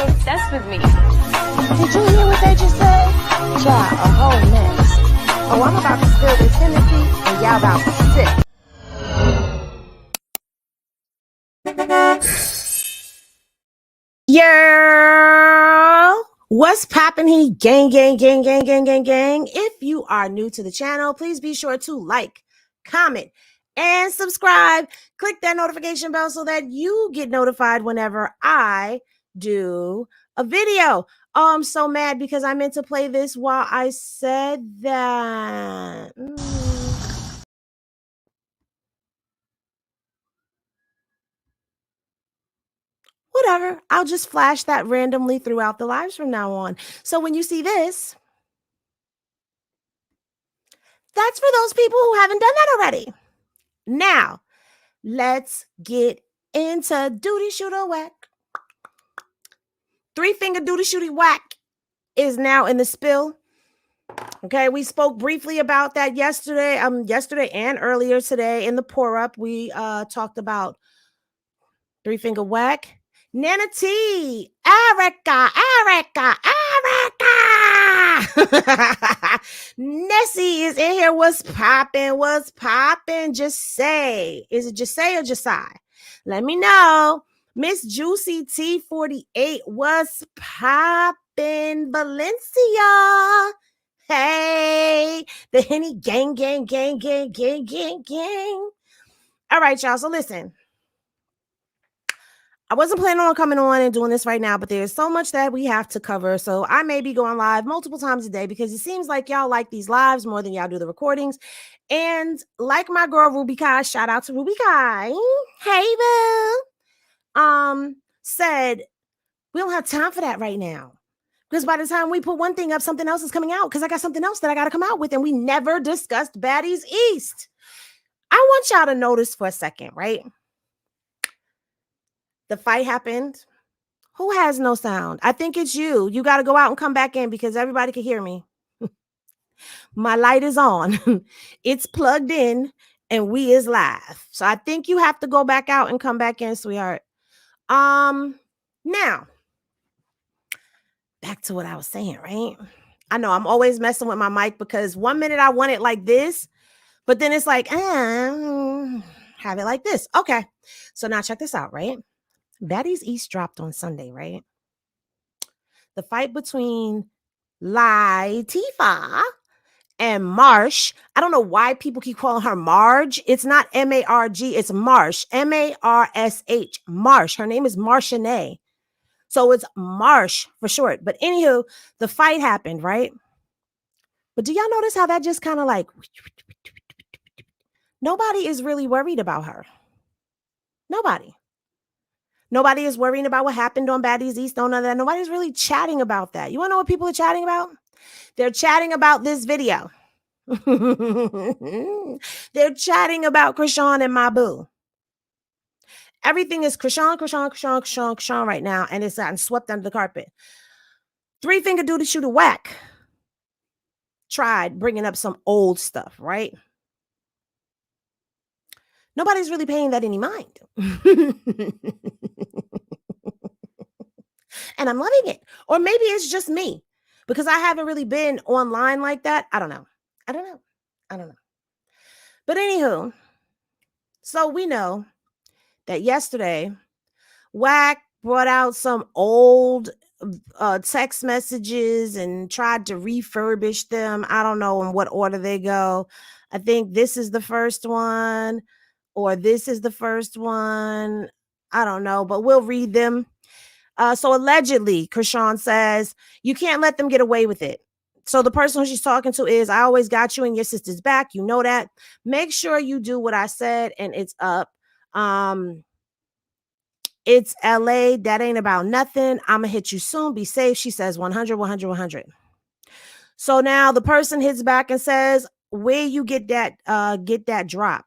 obsessed with me. Did you hear what they just said? Child, a whole mess. Oh, I'm about to spill this Hennessy and y'all about to sip. Yeah. What's poppin' he? Gang. If you are new to the channel, please be sure to like, comment, and subscribe. Click that notification bell so that you get notified whenever I do a video. Oh, I'm so mad because I meant to play this while I said that. Whatever. I'll just flash that randomly throughout the lives from now on. So when you see this, that's for those people who haven't done that already. Now, let's get into Duty Shooter Whack. 3-finger Duty Shooty Whack is now in the spill. Okay, we spoke briefly about that yesterday and earlier today in the pour up. We talked about 3-finger Whack. Nana T, Erica. Nessie is in here. What's poppin'? Just say. Is it just say or just sigh? Let me know. Miss Juicy T48, what's poppin'? Valencia. Hey, the Henny gang. All right, y'all. So listen. I wasn't planning on coming on and doing this right now, but there's so much that we have to cover. So I may be going live multiple times a day because it seems like y'all like these lives more than y'all do the recordings. And like my girl Ruby Kai, shout out to Ruby Kai. Hey, Boo. Said we don't have time for that right now. Because by the time we put one thing up, something else is coming out. Because I got something else that I got to come out with. And we never discussed Badies East. I want y'all to notice for a second, right? The fight happened. Who has no sound? I think it's you. You got to go out and come back in because everybody can hear me. My light is on. It's plugged in and we is live. So I think you have to go back out and come back in, sweetheart. Now, back to what I was saying, right? I know I'm always messing with my mic because 1 minute I want it like this, but then it's like, have it like this. Okay. So now check this out, right? Badies East dropped on Sunday, right? The fight between Latifah and Marsh. I don't know why people keep calling her Marge. It's not M-A-R-G. It's Marsh. M-A-R-S-H. Marsh. Her name is Marshanae. So it's Marsh for short. But anywho, the fight happened, right? But do y'all notice how that just kind of like... Nobody is really worried about her. Nobody is worrying about what happened on Badies East. None of that. Nobody's really chatting about that. You want to know what people are chatting about? They're chatting about this video. They're chatting about Chrisean and my boo. Everything is Chrisean right now, and it's gotten swept under the carpet. 3-finger Duty Shooter Whack tried bringing up some old stuff, right? Nobody's really paying that any mind. And I'm loving it. Or maybe it's just me because I haven't really been online like that. I don't know. But anywho, so we know that yesterday, Wack brought out some old text messages and tried to refurbish them. I don't know in what order they go. I think this is the first one or this is the first one. I don't know, but we'll read them. So allegedly, Chrisean says, you can't let them get away with it. So the person who she's talking to is, I always got you and your sister's back. You know that. Make sure you do what I said and it's up. It's LA. That ain't about nothing. I'm going to hit you soon. Be safe. She says 100. So now the person hits back and says, where you get that drop?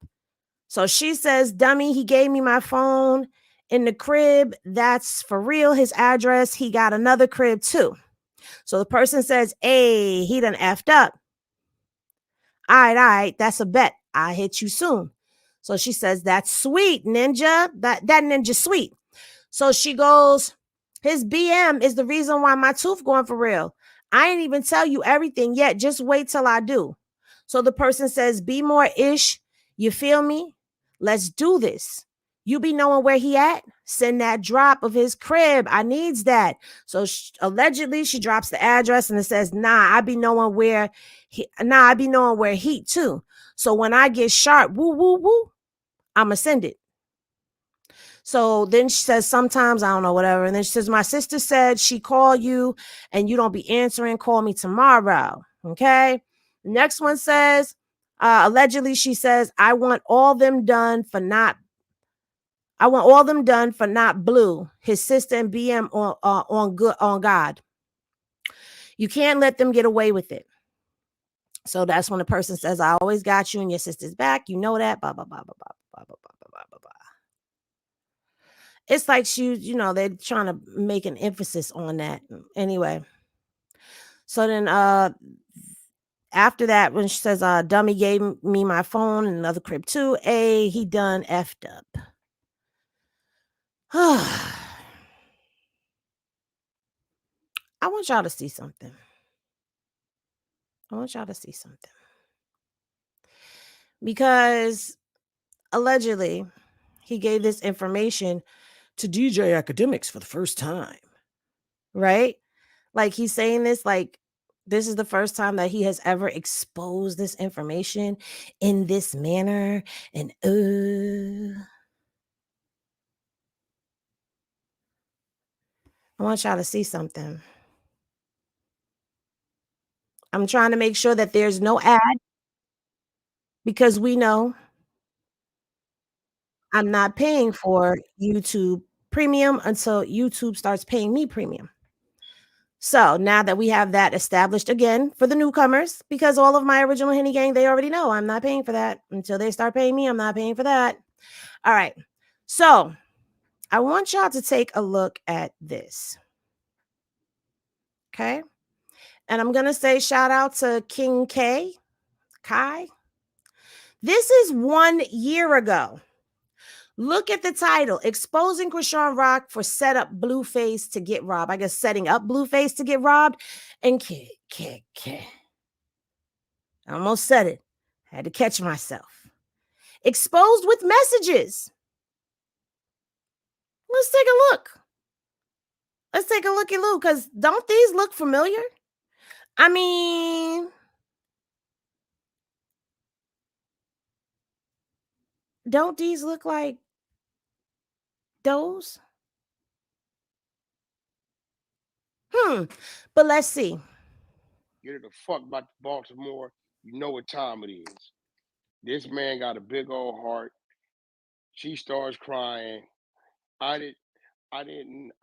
So she says, dummy, he gave me my phone in the crib. That's for real. His address. He got another crib too. So the person says, hey, he done effed up. All right. That's a bet. I'll hit you soon. So she says, that's sweet, ninja. That ninja sweet. So she goes, His BM is the reason why my tooth going for real. I ain't even tell you everything yet. Just wait till I do. So the person says, be more ish. You feel me? Let's do this. You be knowing where he at? Send that drop of his crib. I needs that. So allegedly she drops the address and it says, I be knowing where I be knowing where heat too. So when I get sharp, woo, woo, woo, I'ma send it. So then she says, sometimes, I don't know, whatever. And then she says, my sister said she called you and you don't be answering. Call me tomorrow. Okay. The next one says, allegedly, she says, I want all them done for not blue. His sister and BM on God. You can't let them get away with it. So that's when the person says, I always got you and your sister's back. You know that. Blah, blah, blah, blah, blah, blah, blah, blah, blah, blah, blah. It's like they're trying to make an emphasis on that. Anyway. So then after that, when she says, dummy gave me my phone and another crib too, he done effed up. I want y'all to see something. Because allegedly, he gave this information to DJ Akademiks for the first time. Right? Like he's saying this like this is the first time that he has ever exposed this information in this manner. And I want y'all to see something. I'm trying to make sure that there's no ad because we know I'm not paying for YouTube Premium until YouTube starts paying me premium. So now that we have that established again for the newcomers, because all of my original Henny Gang, they already know I'm not paying for that. Until they start paying me, I'm not paying for that. All right. So I want y'all to take a look at this. Okay. And I'm going to say shout out to King Kai. This is 1 year ago. Look at the title, Exposing Chrisean Rock for Set Up Blueface to Get Robbed. I guess setting up Blueface to get robbed. And I almost said it. I had to catch myself. Exposed with messages. Let's take a look. Let's take a looky loo, because don't these look familiar? I mean, don't these look like those? But let's see. Get her the fuck about Baltimore. You know what time it is. This man got a big old heart. She starts crying. I did. I didn't.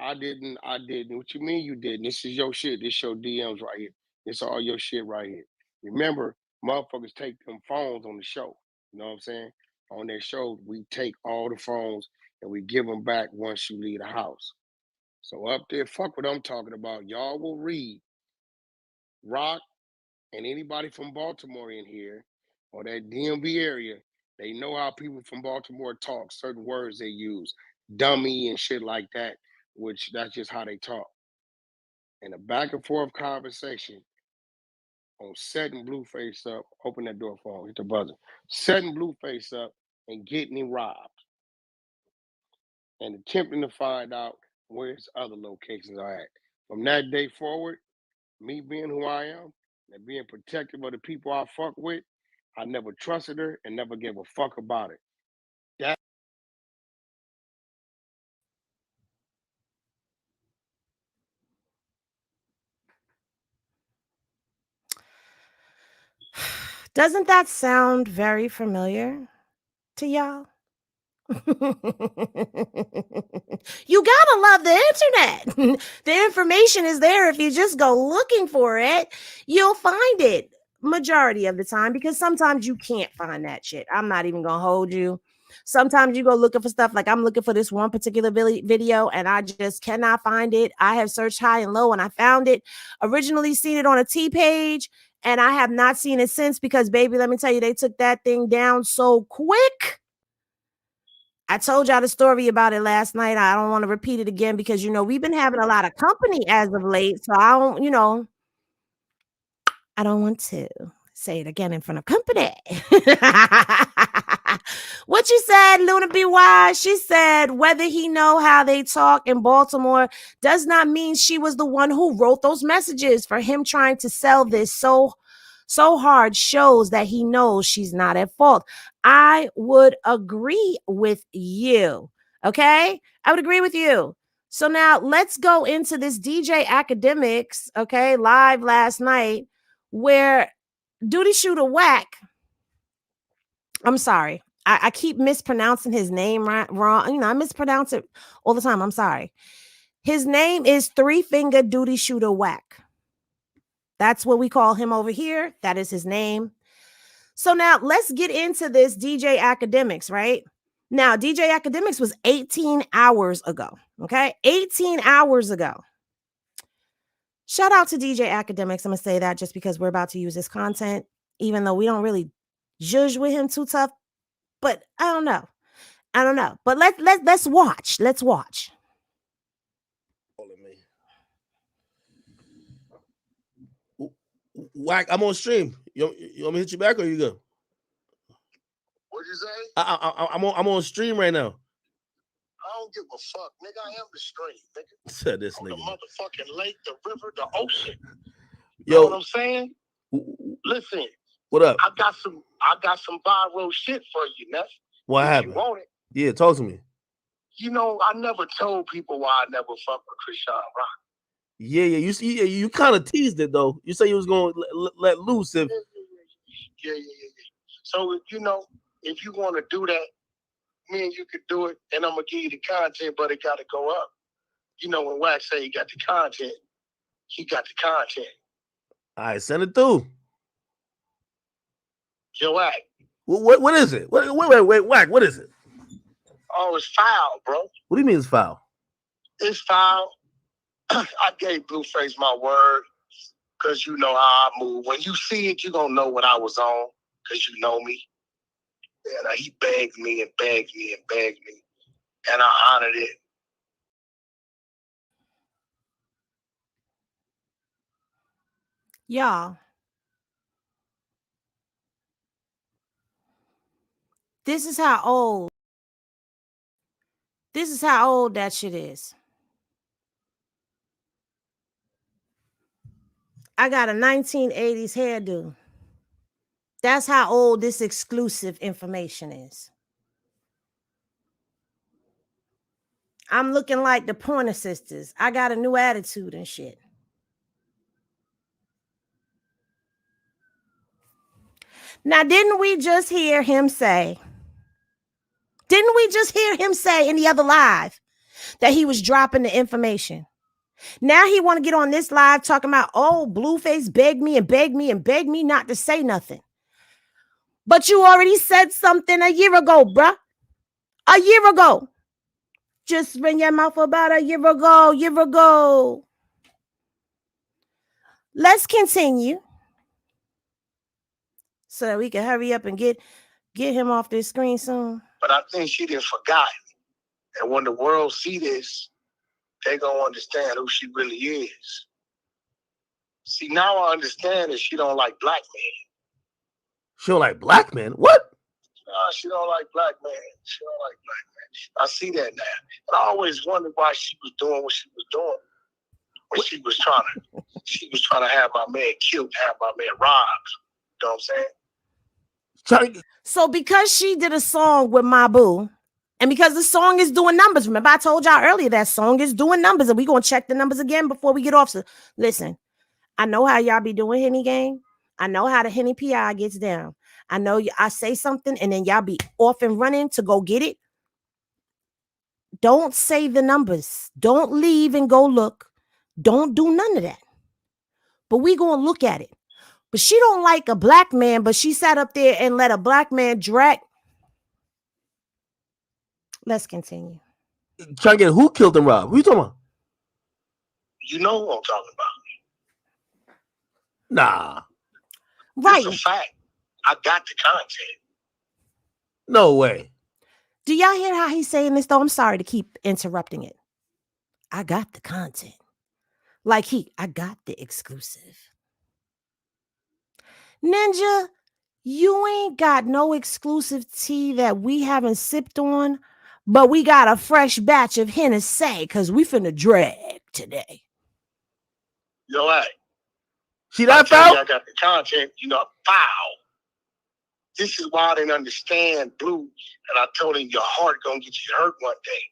What you mean you didn't? This is your shit. This your DMs right here. This all your shit right here. Remember, motherfuckers take them phones on the show. You know what I'm saying? On their show, we take all the phones and we give them back once you leave the house. So up there, fuck what I'm talking about. Y'all will read Rock and anybody from Baltimore in here or that DMV area, they know how people from Baltimore talk, certain words they use, dummy and shit like that, which that's just how they talk. And a back and forth conversation on setting Blueface up, open that door for him, hit the buzzer, setting Blueface up and getting him robbed and attempting to find out where his other locations are at. From that day forward, me being who I am and being protective of the people I fuck with, I never trusted her and never gave a fuck about it. That Doesn't that sound very familiar to y'all? You gotta love the internet. The information is there. If you just go looking for it, you'll find it majority of the time, because sometimes you can't find that shit. I'm not even gonna hold you. Sometimes you go looking for stuff, like I'm looking for this one particular video and I just cannot find it. I have searched high and low and I found it. Originally seen it on a T page and I have not seen it since, because baby, let me tell you, they took that thing down so quick. I told y'all the story about it last night. I don't want to repeat it again because, we've been having a lot of company as of late. So I don't want to say it again in front of company. What you said, Luna B. Wise? She said whether he know how they talk in Baltimore does not mean she was the one who wrote those messages. For him trying to sell this so hard shows that he knows she's not at fault. I would agree with you. Okay? I would agree with you. So now let's go into this DJ Akademiks, okay, live last night, where Duty Shooter Wack, I'm sorry, I keep mispronouncing his name wrong. I mispronounce it all the time. I'm sorry. His name is Three Finger Duty Shooter Wack. That's what we call him over here. That is his name. So now let's get into this DJ Akademiks, right? Now, DJ Akademiks was 18 hours ago. Okay. 18 hours ago. Shout out to DJ Akademiks. I'm going to say that just because we're about to use this content, even though we don't really judge with him too tough. But I don't know. But let's watch. Let's watch. Wack, I'm on stream. You want me to hit you back or you good? What'd you say? I'm on stream right now. I don't give a fuck, nigga. I am the stream, nigga. Said this On nigga. the motherfucking lake, the river, the ocean. Yo, You know what I'm saying? Listen. What up? I got some viral shit for you, Neff. What happened? You want it? Yeah, talk to me. I never told people why I never fucked with Chrisean Rock. Yeah. You kind of teased it though. You say you was gonna let loose if. Yeah. So if you want to do that, me and you could do it, and I'm gonna give you the content, but it got to go up. When Wax say he got the content, he got the content. All right, send it through. Yo, Wax. What is it? Wait, Wack. What is it? Oh, it's foul, bro. What do you mean it's foul? It's foul. I gave Blueface my word because you know how I move. When you see it, you're going to know what I was on because you know me. And he begged me and begged me and begged me. And I honored it. Y'all, this is how old that shit is. I got a 1980s hairdo. That's how old this exclusive information is. I'm looking like the Pointer Sisters. I got a new attitude and shit. Now, didn't we just hear him say in the other live that he was dropping the information? Now he want to get on this live talking about, oh, Blueface begged me and begged me and begged me not to say nothing. But you already said something a year ago, bruh. A year ago. Just ran your mouth about a year ago. Let's continue so that we can hurry up and get him off this screen soon. But I think she didn't forgot. And when the world see this, they going to understand who she really is. See, now I understand that she don't like black men. She don't like black men? What? She don't like black men. She don't like black men. I see that now. And I always wondered why she was doing what she was doing. When she was trying to have my man killed, have my man robbed. You know what I'm saying? So because she did a song with my boo, and because the song is doing numbers, remember I told y'all earlier that song is doing numbers, and we're going to check the numbers again before we get off. So listen, I know how y'all be doing Henny Gang. I know how the Henny PI gets down. I know I say something and then y'all be off and running to go get it. Don't say the numbers. Don't leave and go look. Don't do none of that. But we going to look at it. But she don't like a black man, but she sat up there and let a black man drag. Let's continue. Trying to get who killed and robbed? Who you talking about? You know who I'm talking about. Nah. Right. It's a fact. I got the content. No way. Do y'all hear how he's saying this though? I'm sorry to keep interrupting it. I got the content. Like I got the exclusive. Ninja, you ain't got no exclusive tea that we haven't sipped on, but we got a fresh batch of Hennessy because we finna drag today. Yo, hey. See that foul? I got the content, foul. This is why I didn't understand Blue. And I told him your heart gonna get you hurt one day.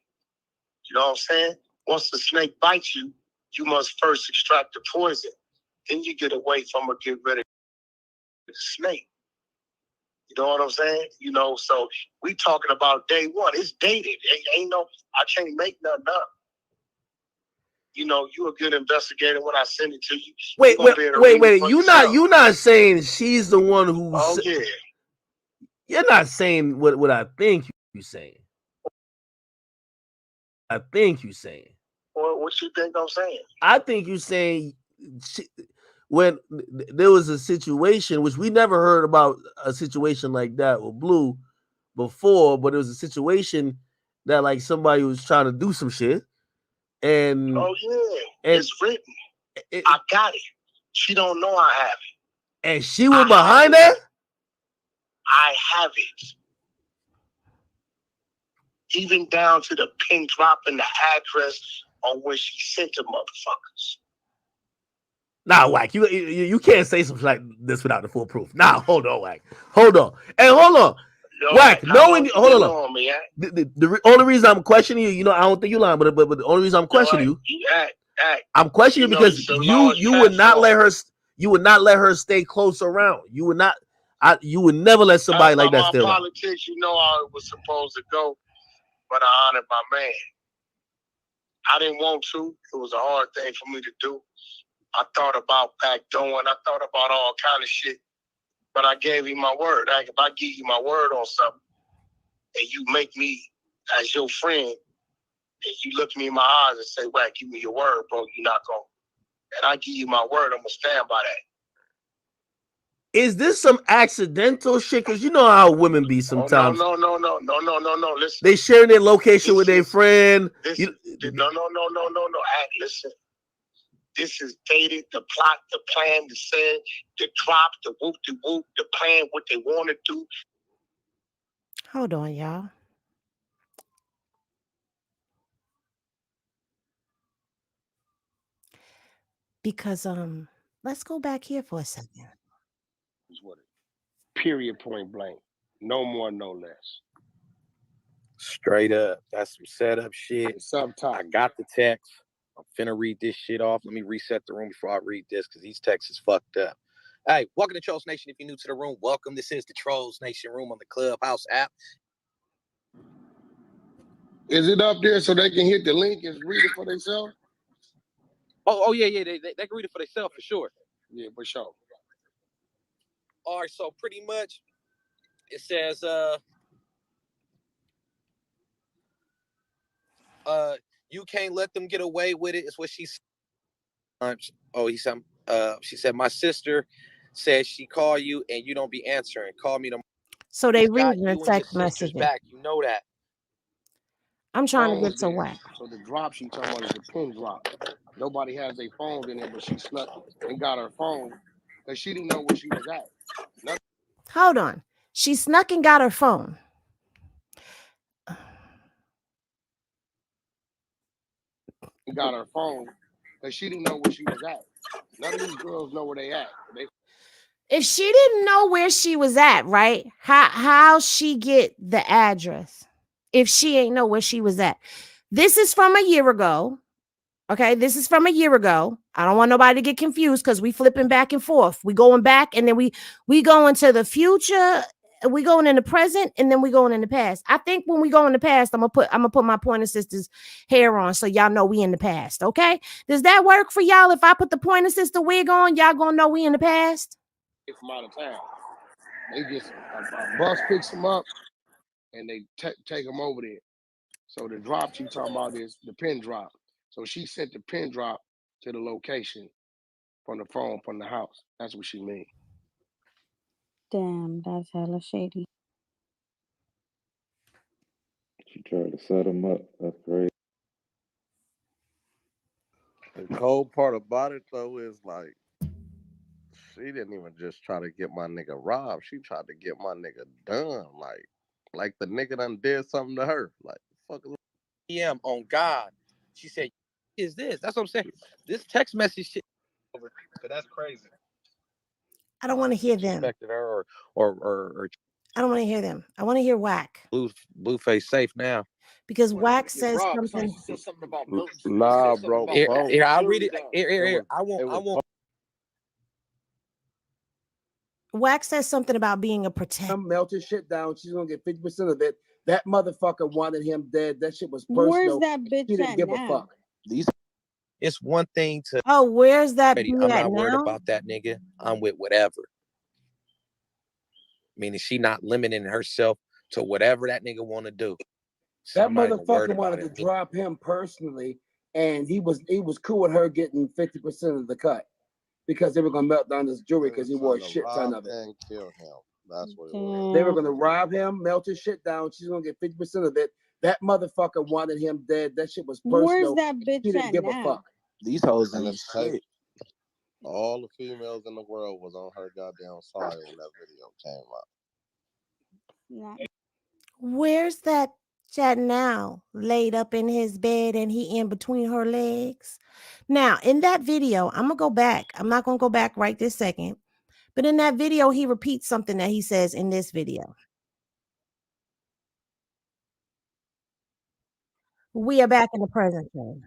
You know what I'm saying? Once the snake bites you, you must first extract the poison. Then you get away from or get rid of the snake. You know what I'm saying? So we talking about day one. It's dated. Ain't no, I can't make nothing up. You a good investigator when I send it to you. Wait. You not saying she's the one who's. Oh yeah. You're not saying what I think you're saying. I think you're saying. Well, what you think I'm saying? I think you're saying when there was a situation, which we never heard about a situation like that with Blue before, but it was a situation that like somebody was trying to do some shit. And oh yeah, it's written. I got it. She don't know I have it. And she was behind that? I have it. Even down to the pin drop and the address on where she sent the motherfuckers. Nah, Wack, you can't say something like this without the full proof. Nah, hold on, Wack. Hold on. And hold on. Yo, Wack, knowing hold on. Me, the only reason I'm questioning you, I don't think you're lying, but the only reason I'm questioning you, I'm questioning you because you would not let her stay close around. You would not. You would never let somebody like that stay around. Politics, how it was supposed to go, but I honored my man. I didn't want to. It was a hard thing for me to do. I thought about backdooring. I thought about all kind of shit, but I gave him my word. If I give you my word on something, and you make me as your friend, and you look me in my eyes and say, "Wack, give me your word, bro. You're not going." And I give you my word. I'm gonna stand by that. Is this some accidental shit? Because you know how women be sometimes. Oh, no. Listen. They sharing their location with their friend. No. Listen. This is dated, the plot, the plan, the set, the drop, the whoop, the plan, what they want to do. Hold on, y'all. Because let's go back here for a second. Period, point blank. No more, no less. Straight up. That's some setup shit. It's up top. I got the text. I'm finna read this shit off. Let me reset the room before I read this because these texts is fucked up. Hey, welcome to Trolls Nation. If you're new to the room, welcome. This is the Trolls Nation room on the Clubhouse app. Is it up there so they can hit the link and read it for themselves? Oh yeah. They can read it for themselves for sure. Yeah, for sure. All right, so pretty much it says you can't let them get away with it. Is what she said. She said my sister says she call you and you don't be answering. Call me tomorrow. So they read the text message back. You know that. I'm trying to get to Wack. So the drop she talking about is the pin drop. Nobody has their phones in there, but she snuck and got her phone because she didn't know where she was at. Hold on. She snuck and got her phone. Got her phone because she didn't know where she was at. None of these girls know where they at. If she didn't know where she was at, right? How she get the address if she ain't know where she was at? This is from a year ago. Okay, this is from a year ago. I don't want nobody to get confused because we flipping back and forth. We going back and then we go into the future. We going in the present and then we going in the past. I think when we go in the past, I'm gonna put my Pointer Sister's hair on so y'all know we in the past. Okay, does that work for y'all? If I put the Pointer Sister wig on, y'all gonna know we in the past. From out of town, they just a bus picks them up and they take them over there. So the drop she talking about is the pin drop. So she sent the pin drop to the location from the phone from the house. That's what she mean. Damn, that's hella shady. She tried to set him up. That's crazy. The cold part about it though is like she didn't even just try to get my nigga robbed. She tried to get my nigga done. Like the nigga done did something to her. Like fuck. PM on God. She said, "Is this?" That's what I'm saying. This text message shit. But that's crazy. I don't want to hear them. Disrespected her or I don't want to hear them. I want to hear Wack. Blueface safe now. Because Wack says something. Nah, bro. Here, I'll read it. Here. I won't. Wack says something about being a protector. Melted shit down. She's gonna get 50% of it. That motherfucker wanted him dead. That shit was personal. Where's that bitch he didn't at give now? a fuck. It's one thing to. Oh, where's that? I'm not worried about that nigga. I'm with whatever. Meaning she not limiting herself to whatever that nigga want to do. So that motherfucker wanted to drop him personally, and he was cool with her getting 50% of the cut because they were gonna melt down his jewelry because he wore a shit ton of it. And kill him. That's what it was. They were gonna rob him, melt his shit down. She's gonna get 50% of it. That motherfucker wanted him dead. That shit was personal. Where's that bitch he didn't at give now? a fuck. These hoes in And the it's shit. all the females in the world was on her goddamn side when that video came out. Nah. Where's that chat now? Laid up in his bed and he in between her legs. Now, in that video, I'm gonna go back. I'm not gonna go back right this second. But in that video, he repeats something that he says in this video. We are back in the present time.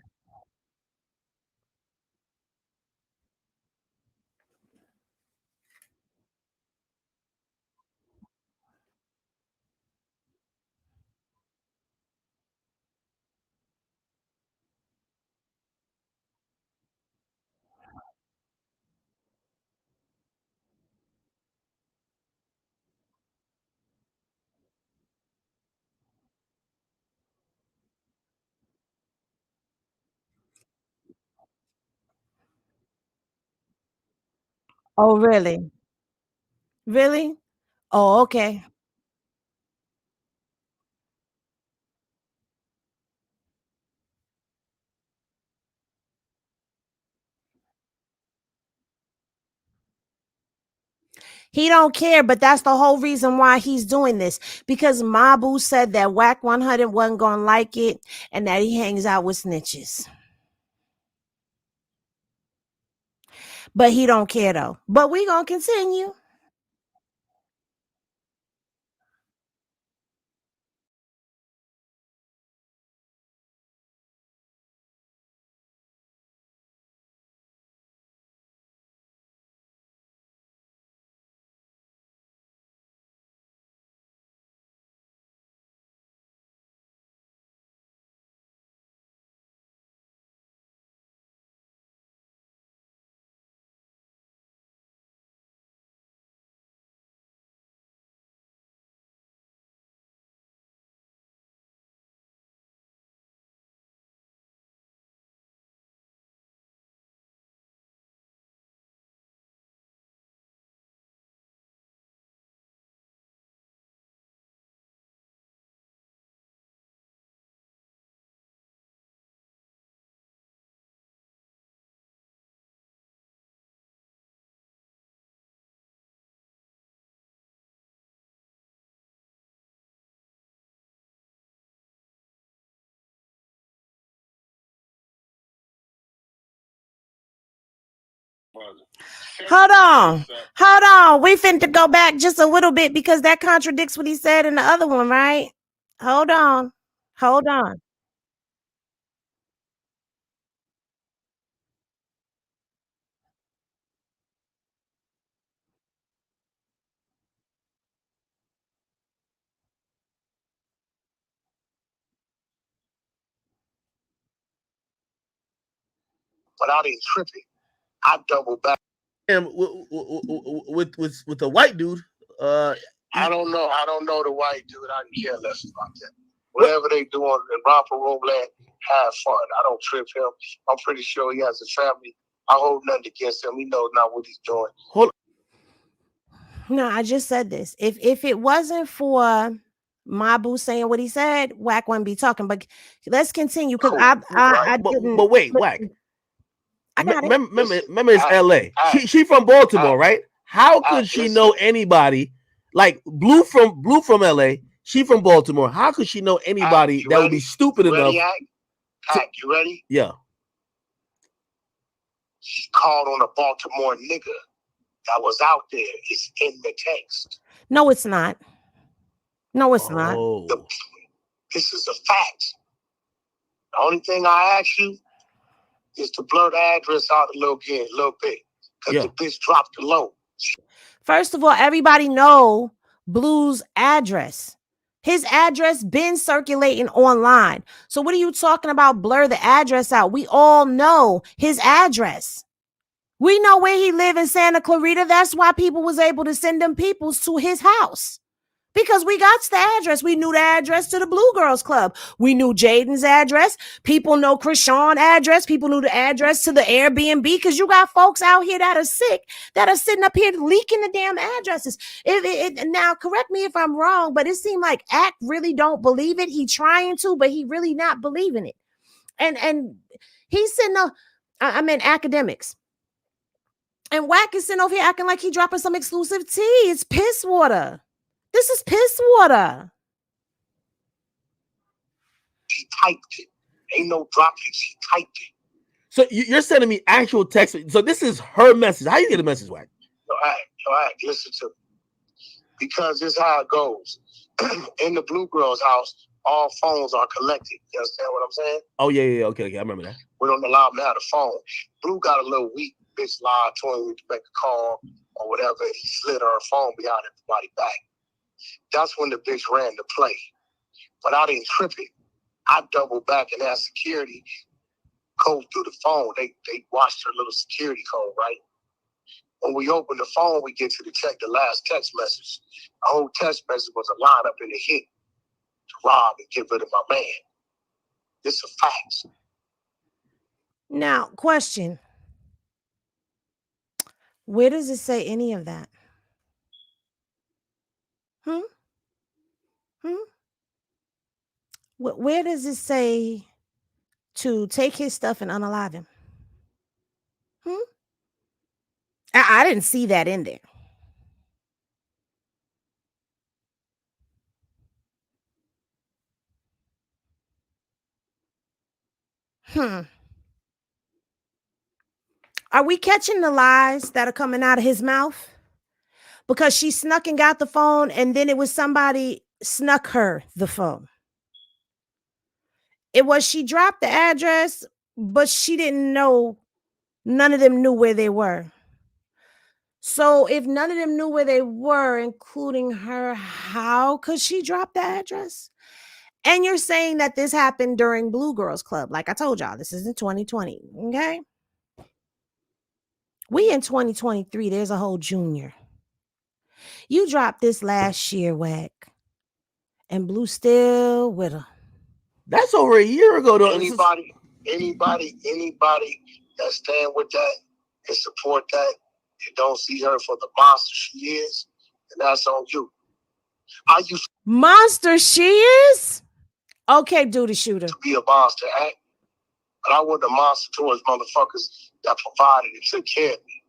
Oh, really? Really? Oh, okay. He don't care, but that's the whole reason why he's doing this. Because Mabu said that Whack 100 wasn't gonna like it and that he hangs out with snitches. But he don't care though. But we gonna continue. Hold on. We finna go back just a little bit because that contradicts what he said in the other one, right? Hold on. But I ain't tripping. I double back. Him with the white dude. I don't know the white dude. I can care less about that. Whatever they doing in romper room land, have fun. I don't trip him. I'm pretty sure he has a family. I hold nothing against him. He knows not what he's doing. No, I just said this. If it wasn't for Mabu saying what he said, Wack wouldn't be talking. But let's continue because Cool, I But, didn't. but wait, Wack. I got it. Remember, it's L.A. She from Baltimore, right? How could she know anybody? Like Blue from L.A. She from Baltimore. How could she know anybody that would be stupid enough? You ready? Yeah. She called on a Baltimore nigga that was out there. It's in the text. No, it's not. No, it's not. This is a fact. The only thing I ask you is to blur the address out a little bit, because the bitch dropped the low. First of all, everybody know Blue's address. His address been circulating online. So what are you talking about? Blur the address out. We all know his address. We know where he live in Santa Clarita. That's why people was able to send them peoples to his house. Because we got the address. We knew the address to the Blue Girls Club. We knew Jaden's address. People know Chrisean address. People knew the address to the Airbnb because you got folks out here that are sick, that are sitting up here leaking the damn addresses. Now, correct me if I'm wrong, but it seemed like Act really don't believe it. He trying to, but he really not believing it. And he's sitting up, I'm in Akademiks. And Wack is sitting over here acting like he dropping some exclusive tea. It's piss water. This is piss water. She typed it. Ain't no dropping. She typed it. So you're sending me actual text. So this is her message. How you get a message, Wack? All right, listen to me. Because this is how it goes. In the Blue Girls' house, all phones are collected. You understand what I'm saying? Oh, yeah. Okay. I remember that. We don't allow them to have the phone. Blue got a little weak bitch lied to him to make a call or whatever. He slid her phone behind everybody back. That's when the bitch ran the play. But I didn't trip it. I doubled back and asked security code through the phone. They watched her little security code, right? When we open the phone, we get to the last text message. The whole text message was a line up in the hit to rob and get rid of my man. This is a fact. Now, question. Where does it say any of that? Where does it say to take his stuff and unalive him? I didn't see that in there. Are we catching the lies that are coming out of his mouth? Because she snuck and got the phone, and then it was somebody snuck her the phone. It was she dropped the address, but she didn't know. None of them knew where they were. So if none of them knew where they were, including her, how could she drop the address? And you're saying that this happened during Blue Girls Club. Like I told y'all, this is in 2020. Okay. We in 2023. There's a whole junior. You dropped this last year, Wack. And Blue still with her. That's over a year ago, though. Anybody that stand with that and support that and don't see her for the monster she is, and that's on you. Monster she is? Okay, duty shooter. To be a monster, but I wasn't a monster towards motherfuckers that provided and took care of me.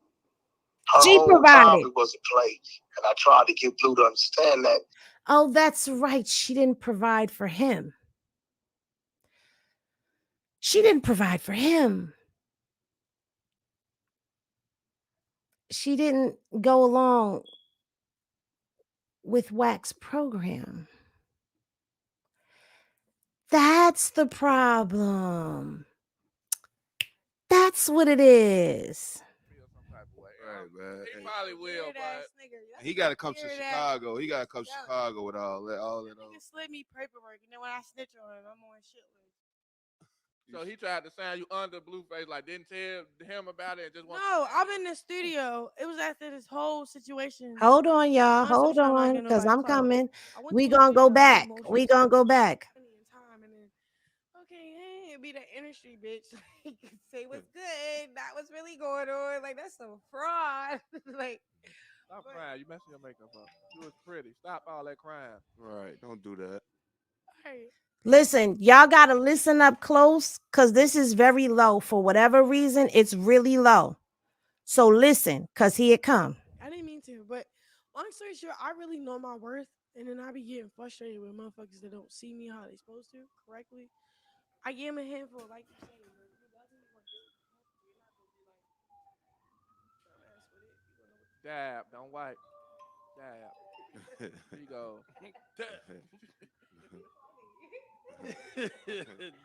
Her whole time it was a play, and I tried to get Blue to understand that. Oh, that's right. She didn't provide for him. She didn't provide for him. She didn't go along with Wack's program. That's the problem. That's what it is. Right, man. He probably will, but he got to come to Chicago. He got to come to Chicago with all that. He can slip me paperwork, and then when I snitch on him, I'm on shit list. So he tried to sign you under Blueface, like didn't tell him about it. And just no, I'm in the studio. It was after this whole situation. Hold on, y'all. Hold on, because I'm coming. We gonna go back. We gonna go back. Okay, hey, be the industry bitch. Say what's good. That was really going on. Like that's some fraud. Like, Stop crying. You messing your makeup up. You was pretty. Stop all that crying. Right. Don't do that. Hey, Listen, y'all got to listen up close because this is very low. For whatever reason, it's really low. So listen, because here it come. I didn't mean to, but long story short, I really know my worth, and then I be getting frustrated with motherfuckers that don't see me how they supposed to correctly. I give him a handful, like you said, bro. If he doesn't, you're gonna deal with the handful. You're not gonna be like dumbass with it. You're gonna know what the fuck. Dab. Don't wipe. Dab. Here you go.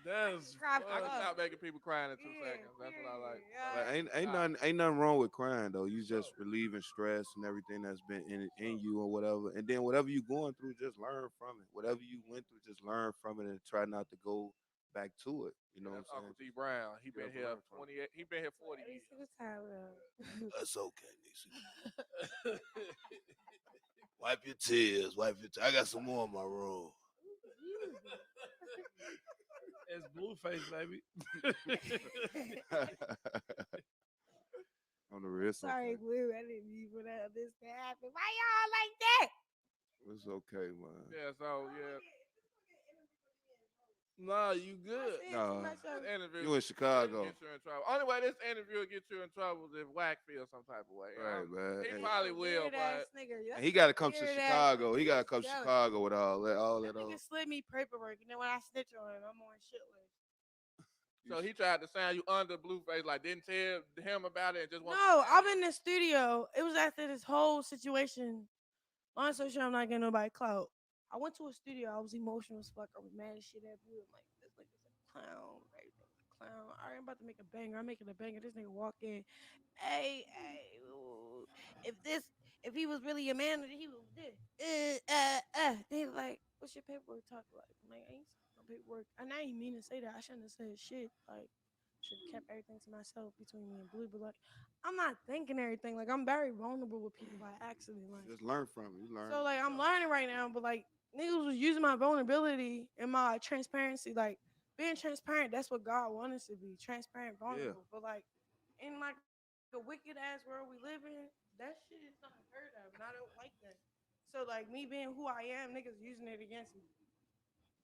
That's I can stop making people crying in 2 seconds. That's what I like. But ain't nothing wrong with crying though. You just relieving stress and everything that's been in you or whatever. And then whatever you going through, just learn from it. Whatever you went through, just learn from it and try not to go back to it. You know That's what I'm Uncle saying? D Brown. He been here learn from 28. He been here 40 years. That's okay, Nisi. Wipe your tears. Wipe your tears. I got some more in my room. It's Blueface, baby. On the real. Sorry, Blue. I didn't mean for this to happen. Why y'all like that? It's okay, man. Yeah, so yeah. Nah, you good. No, Interview you in Chicago. Get you in trouble. Only way this interview will get you in trouble is if Wack feels some type of way. Right, man. He probably will, but And he got to come to Chicago. He got to come to Chicago with all that. That nigga slid me paperwork, and then when I snitch on him, I'm on shit list. So he tried to sound you under Blueface, like didn't tell him about it and just No, I'm in the studio. It was after this whole situation. On social, I'm not getting nobody clout. I went to a studio. I was emotional as fuck. I was mad as shit at Blue. I'm like, this nigga's a clown. Everything's a clown. All right, I'm about to make a banger. I'm making a banger. This nigga walk in. Hey, ooh, if he was really a man, he would this. Then he was like, what's your paperwork talk like? I'm like, I ain't no paperwork. And I ain't mean to say that. I shouldn't have said shit. Like, should have kept everything to myself between me and Blue. But like, I'm not thinking everything. Like, I'm very vulnerable with people by accident. Like, just learn from it. You learn. so like I'm learning right now, but like niggas was using my vulnerability and my transparency, like being transparent. That's what God wants us to be, transparent, vulnerable. But like in like a wicked ass world we live in, that shit is unheard of, and I don't like that. So like me being who I am, niggas using it against me.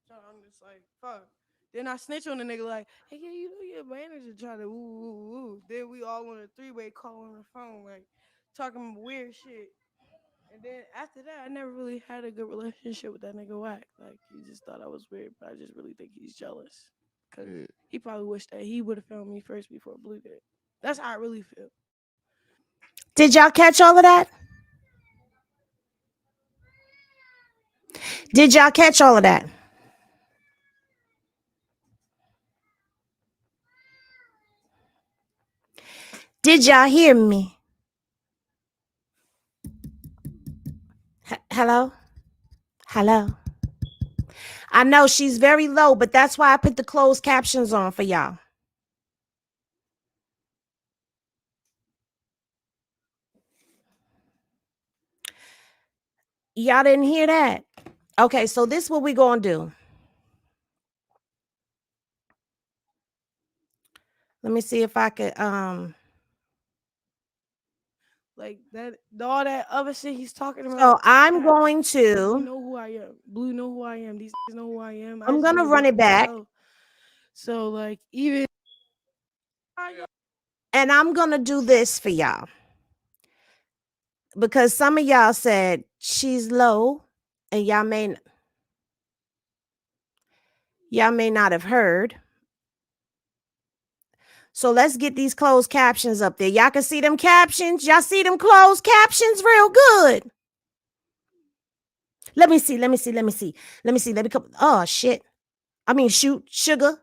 So I'm just like fuck. Then I snitch on the nigga like, hey yeah, you know your manager try to woo. Then we all on a 3-way call on the phone, like talking weird shit. And then after that, I never really had a good relationship with that nigga Wack. Like he just thought I was weird, but I just really think he's jealous because he probably wished that he would have found me first before Blue did. That's how I really feel. Did y'all catch all of that? Did y'all catch all of that? Did y'all hear me? Hello? Hello? I know she's very low, but that's why I put the closed captions on for y'all. Y'all didn't hear that? Okay, so this is what we gonna do. Let me see if I could like that all that other shit he's talking about. So I'm going Blue to know who I am. Blue know who I am. These know who I am. I'm gonna run it back. So like even and I'm gonna do this for y'all. Because some of y'all said she's low and y'all may not have heard. So let's get these closed captions up there. Y'all can see them captions. Y'all see them closed captions real good. Let me see. Let me come. Oh shit. I mean shoot, sugar.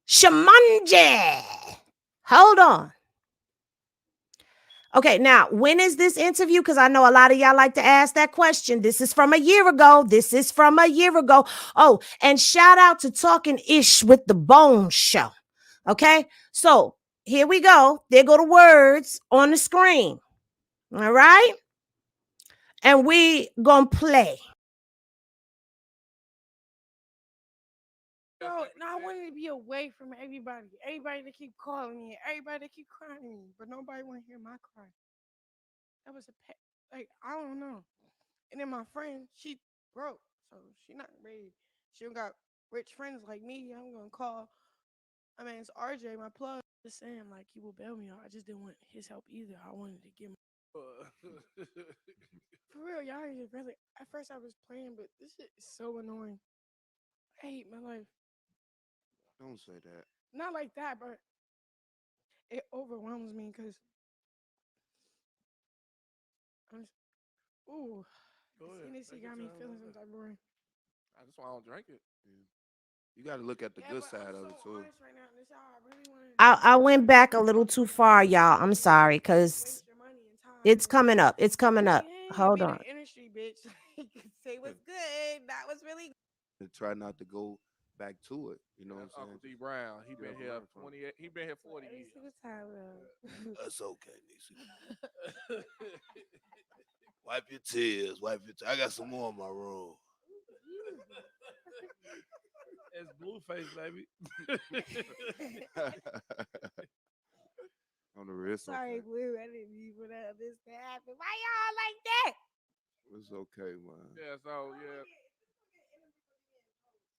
Shamanji. Hold on. Okay, now when is this interview? Because I know a lot of y'all like to ask that question. This is from a year ago. Oh, and shout out to Talking Ish with the Bone Show. Okay, so here we go. There go the words on the screen. All right, and we gonna play. No, I wanted to be away from everybody. Everybody that keep calling me, everybody that keep crying to me, but nobody want to hear my cry. That was like I don't know. And then my friend, she broke, so she not ready. She don't got rich friends like me. I'm gonna call. I mean, it's RJ, my plug. Just saying, like he will bail me out. I just didn't want his help either. I wanted to give him. For real, y'all ain't really. At first, I was playing, but this shit is so annoying. I hate my life. Don't say that. Not like that, but it overwhelms me because I'm. Ooh, this Hennessy got me feeling some type of way. That's why I don't drink it. Yeah. You got to look at the good but side I'm of so it too. honest right now. This is how I really want to. I went back a little too far, y'all. I'm sorry, because Waste your money and time. it's coming up. It's coming up. Hold Be on. the industry, bitch. Say what's good. That was really. And try not to go back to it. You know That's what I'm Uncle saying? D Brown. He been Yeah, here learn from 28. He been here 40 years. That's okay, Niecy. Wipe your tears. Wipe your tears. I got some more in my room. It's Blueface, baby. On the wrist. Sorry, Okay. Blue. I didn't mean for this to happen. Why y'all like that? It's okay, man. Yeah, so yeah.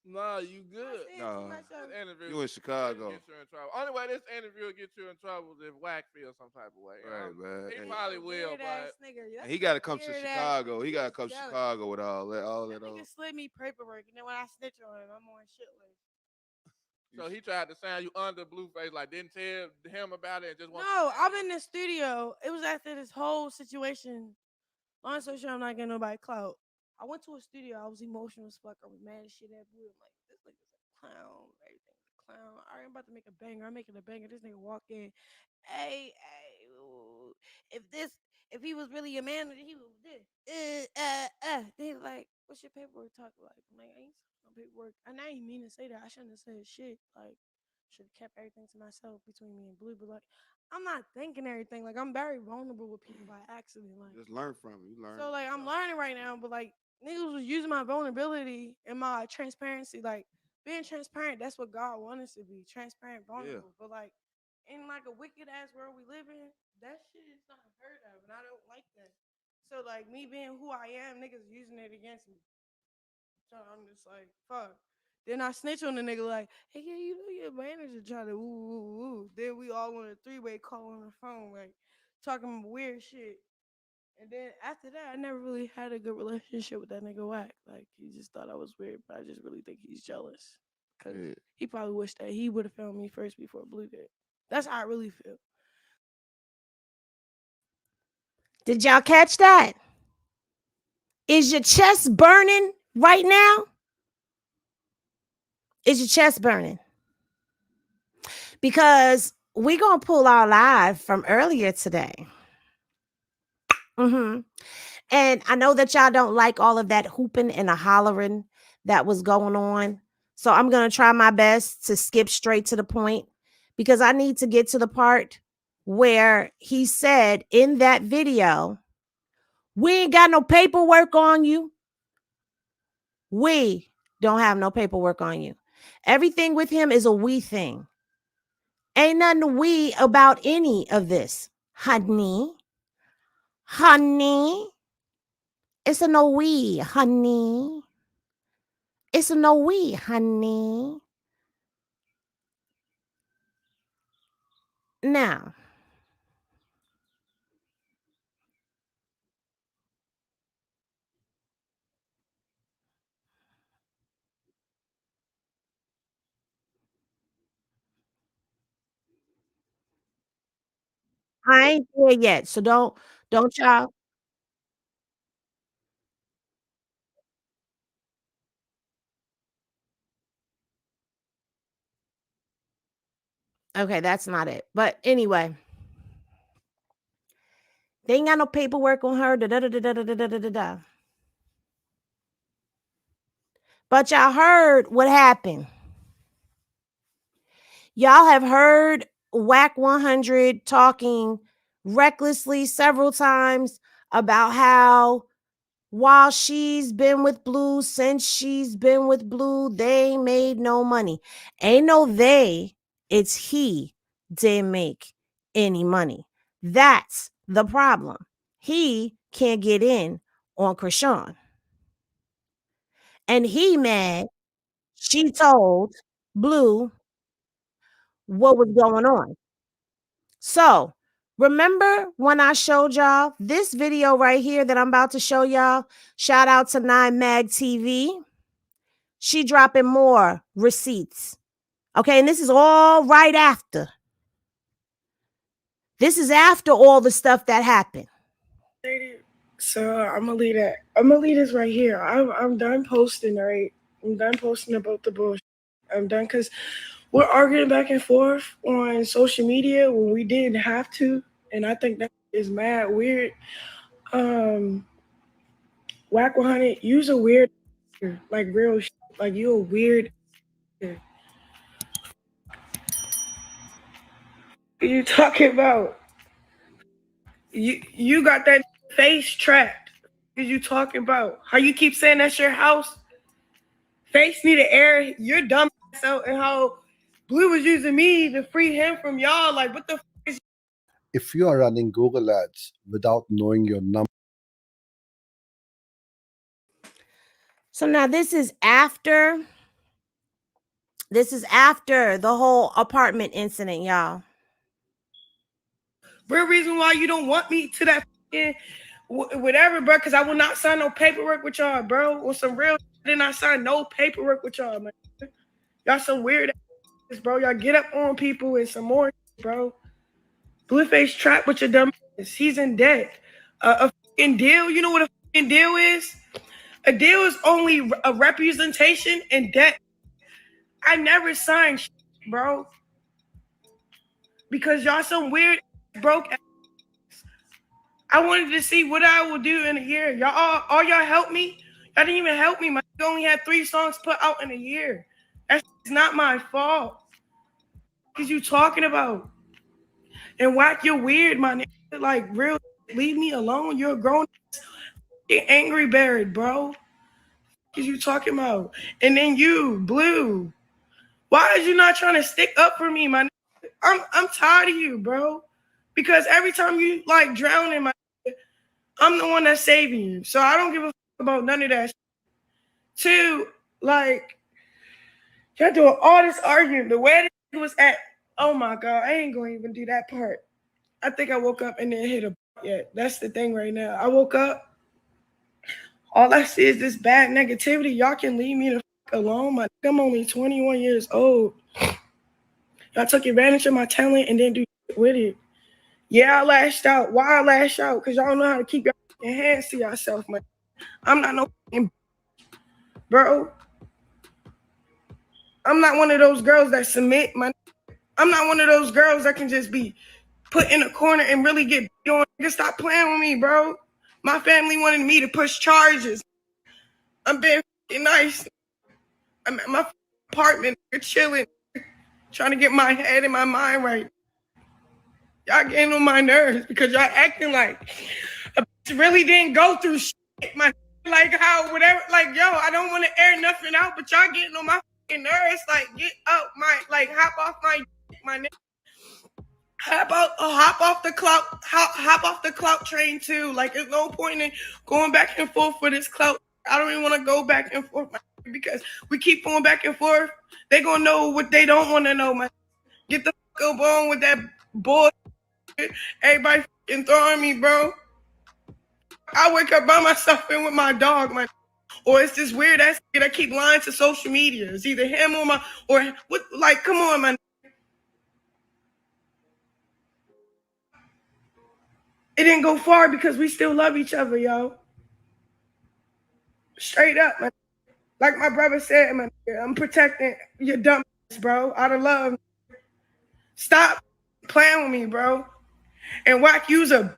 Nah, you good. No, Interview you in Chicago. Get you in trouble. Only way this interview will get you in trouble is if Wack feels some type of way. Right, man. He probably will, but And he got to come to Chicago. He got to come to Chicago with all that. That nigga slid me paperwork, and then when I snitch on him, I'm on shit list. So he tried to sound you under Blueface, like didn't tell him about it and just No, I'm in the studio. It was after this whole situation. Long story short, I'm not getting nobody clout. I went to a studio. I was emotional as fuck. I was mad as shit at Blue. I'm like, this nigga's a clown. Everything's a clown. All right, I'm about to make a banger. I'm making a banger. This nigga walk in. Hey, ooh, if he was really a man, he would this. Then he's like, what's your paperwork talk like? I'm like, I ain't no paperwork. And I ain't mean to say that. I shouldn't have said shit. Like, should have kept everything to myself between me and Blue. But like, I'm not thinking everything. Like, I'm very vulnerable with people by accident. Like, just learn from it. You learn. so like, I'm learning right now. But like, niggas was using my vulnerability and my transparency. Like, being transparent, that's what God wants us to be. Transparent, vulnerable. Yeah. But like, in like a wicked ass world we live in, that shit is not heard of, and I don't like that. So like, me being who I am, niggas using it against me. So I'm just like, fuck. Then I snitch on the nigga like, hey, yeah, you know your manager trying to woo. Then we all on a three-way call on the phone, like talking weird shit. And then after that, I never really had a good relationship with that nigga Wack. Like, he just thought I was weird, but I just really think he's jealous. Because he probably wished that he would have found me first before Blue did. That's how I really feel. Did y'all catch that? Is your chest burning right now? Is your chest burning? Because we're going to pull our live from earlier today. And I know that y'all don't like all of that hooping and a hollering that was going on. So I'm going to try my best to skip straight to the point because I need to get to the part where he said in that video, we ain't got no paperwork on you. We don't have no paperwork on you. Everything with him is a we thing. Ain't nothing we about any of this, honey. Honey. It's a no we, honey. It's a no we, honey. Now, I ain't there yet, so don't y'all. Okay, that's not it. But anyway, they ain't got no paperwork on her. Da, da, da, da, da, da, da, da, da, da. But y'all heard what happened. Y'all have heard Whack 100 talking recklessly several times about how while she's been with Blue, since she's been with Blue, they made no money. Ain't no they, it's he didn't make any money. That's the problem. he can't get in on Chrisean. And he mad she told Blue what was going on. So remember when I showed y'all this video right here that I'm about to show y'all? Shout out to 9 Mag TV. She dropping more receipts. Okay, and this is all right after. This is after all the stuff that happened. So I'm gonna leave that. I'm gonna leave this right here. I'm done posting, right? I'm done posting about the bullshit. I'm done because we're arguing back and forth on social media when we didn't have to, and I think that is mad weird. Wack 100, you's a weird, like real shit. Like you a weird. What are you talking about? You got that face trapped. What are you talking about? How you keep saying that's your house? Face need to air your dumb ass out, and how Blue was using me to free him from y'all. Like, what the f is? If you are running Google Ads without knowing your number. So now this is after the whole apartment incident, y'all. Real reason why you don't want me to that whatever, bro, because I will not sign no paperwork with y'all, bro. Or some real did not sign no paperwork with y'all, man. Y'all some weird ass, bro. Y'all get up on people and some more, bro. Blueface trapped with your dumb ass. He's in debt. A fucking deal. You know what a fucking deal is? A deal is only a representation in debt. I never signed shit, bro. Because y'all some weird broke ass. I wanted to see what I will do in a year. Y'all all y'all helped me. Y'all didn't even help me. My nigga only had 3 songs put out in a year. That's not my fault. What you talking about? And Wack, you're weird, my nigga. Like, real, leave me alone. You're a grown get angry buried, bro. What you talking about? And then you, Blue. Why is you not trying to stick up for me, my nigga? I'm tired of you, bro. Because every time you like drown in my nigga, I'm the one that's saving you. So I don't give a fuck about none of that shit. 2, like, y'all doing all this arguing. The way it was at, oh my God, I ain't gonna even do that part. I think I woke up and didn't hit a yet. That's the thing right now. I woke up. All I see is this bad negativity. Y'all can leave me the fuck alone. I'm only 21 years old. Y'all took advantage of my talent and didn't do shit with it. Yeah, I lashed out. Why I lash out? Because y'all don't know how to keep your hands to yourself, man. I'm not no fucking bro. I'm not one of those girls that submit, man. I'm not one of those girls that can just be put in a corner and really get beat on. Just stop playing with me, bro. My family wanted me to push charges. I'm being nice. I'm at my apartment, chilling, trying to get my head and my mind right. Y'all getting on my nerves because y'all acting like a bitch really didn't go through shit. Like how whatever, like yo, I don't want to air nothing out, but y'all getting on my fucking nerves. Like get up, like hop off my nigga. Hop off the clout train too. Like there's no point in going back and forth for this clout. I don't even want to go back and forth because we keep going back and forth. They gonna know what they don't want to know, man. Get the fuck up on with that bullshit. Everybody fucking throwing me, bro. I wake up by myself and with my dog, man. Or it's this weird ass that keep lying to social media. It's either him or what? Like, come on, man. It didn't go far because we still love each other, yo. Straight up, man. Like my brother said, man, I'm protecting your dumb ass, bro. Out of love. Stop playing with me, bro. And Wack, you's a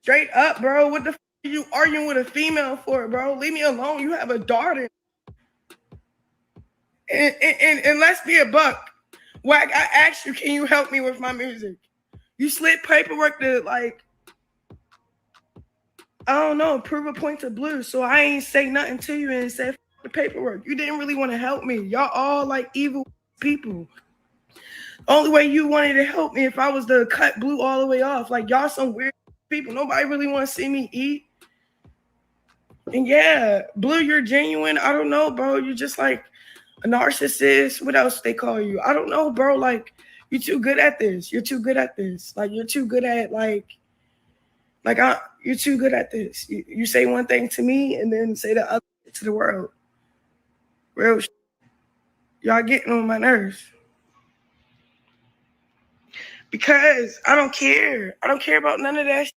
straight up, bro. What the f are you arguing with a female for, bro? Leave me alone. You have a daughter. And let's be a buck. Wack, I asked you, can you help me with my music? You slid paperwork to, like, I don't know, prove a point to Blue. So I ain't say nothing to you and said the paperwork. You didn't really want to help me. Y'all all like evil people. Only way you wanted to help me if I was to cut Blue all the way off. Like y'all some weird people. Nobody really want to see me eat. And yeah, Blue, you're genuine. I don't know, bro. You're just like a narcissist. What else they call you? I don't know, bro. Like, you're too good at this. You're too good at this. Like, you're too good at you're too good at this. You say one thing to me and then say the other to the world. Real shit. Y'all getting on my nerves. Because I don't care. I don't care about none of that shit.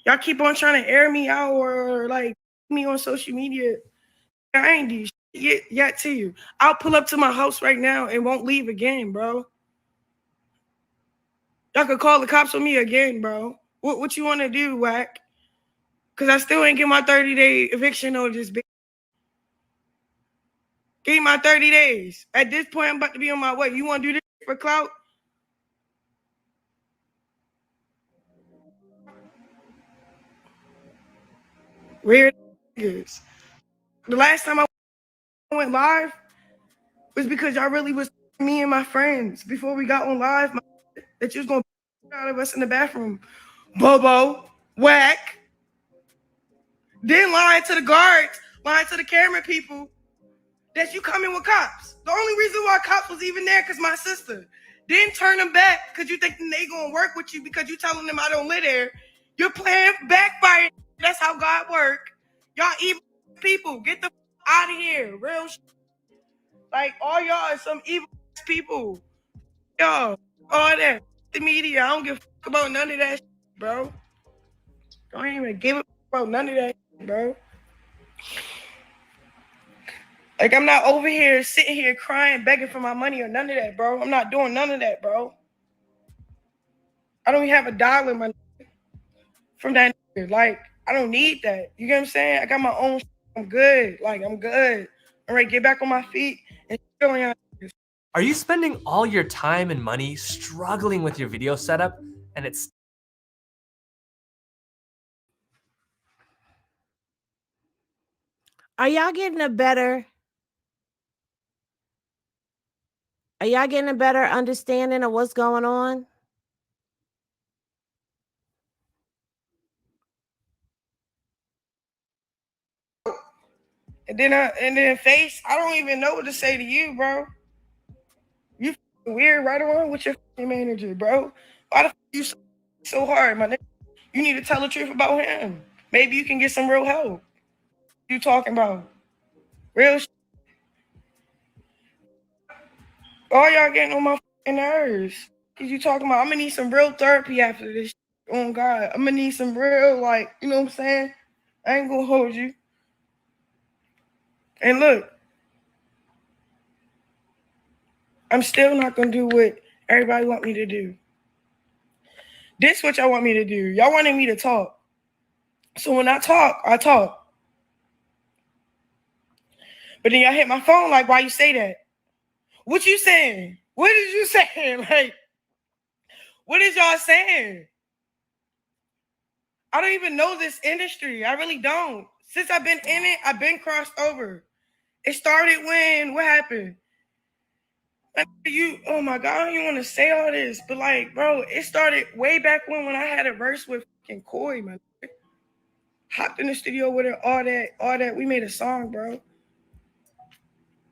Y'all keep on trying to air me out or like me on social media. I ain't do shit yet to you. I'll pull up to my house right now and won't leave again, bro. Y'all could call the cops on me again, bro. What you want to do, Wack? Because I still ain't get my 30-day eviction notice, bitch. Give me my 30 days. At this point, I'm about to be on my way. You want to do this for clout? Weird niggas. The last time I went live was because y'all really was me and my friends before we got on live that you was going to out of us in the bathroom. Bobo, Wack. Then lying to the guards, lying to the camera people that you coming with cops. The only reason why cops was even there because my sister. Then turn them back because you think they gonna work with you because you telling them I don't live there. You're playing backfire. That's how God work. Y'all evil people. Get the out of here. Real shit. Like all y'all are some evil people. Y'all, all that. The media. I don't give a fuck about none of that shit, bro. Don't even give a fuck about none of that shit, bro. Like, I'm not over here sitting here crying, begging for my money or none of that, bro. I'm not doing none of that, bro. I don't even have $1 in my from that nigga. Like, I don't need that. You get what I'm saying? I got my own. I'm good. Like, I'm good. I'm ready to get back on my feet and chill on y'all. Are you spending all your time and money struggling with your video setup and it's Are y'all getting a better understanding of what's going on? And then Face, I don't even know what to say to you, bro. You weird right on with your manager, bro. Why the fuck you so hard, my nigga? You need to tell the truth about him. Maybe you can get some real help. What you talking about? Real shit. All y'all getting on my fucking nerves. Cause you talking about I'm gonna need some real therapy after this shit. Oh God. I'm gonna need some real, like, you know what I'm saying? I ain't gonna hold you. And look, I'm still not gonna do what everybody want me to do. This what y'all want me to do. Y'all wanted me to talk. So when I talk, I talk. But then y'all hit my phone like, why you say that? What you saying? What is you saying? Like, what is y'all saying? I don't even know this industry. I really don't. Since I've been in it, I've been crossed over. It started when, what happened? Like, oh my God, I don't even want to say all this, but like, bro, it started way back when I had a verse with fucking Koi, man. Hopped in the studio with her, all that. We made a song, bro.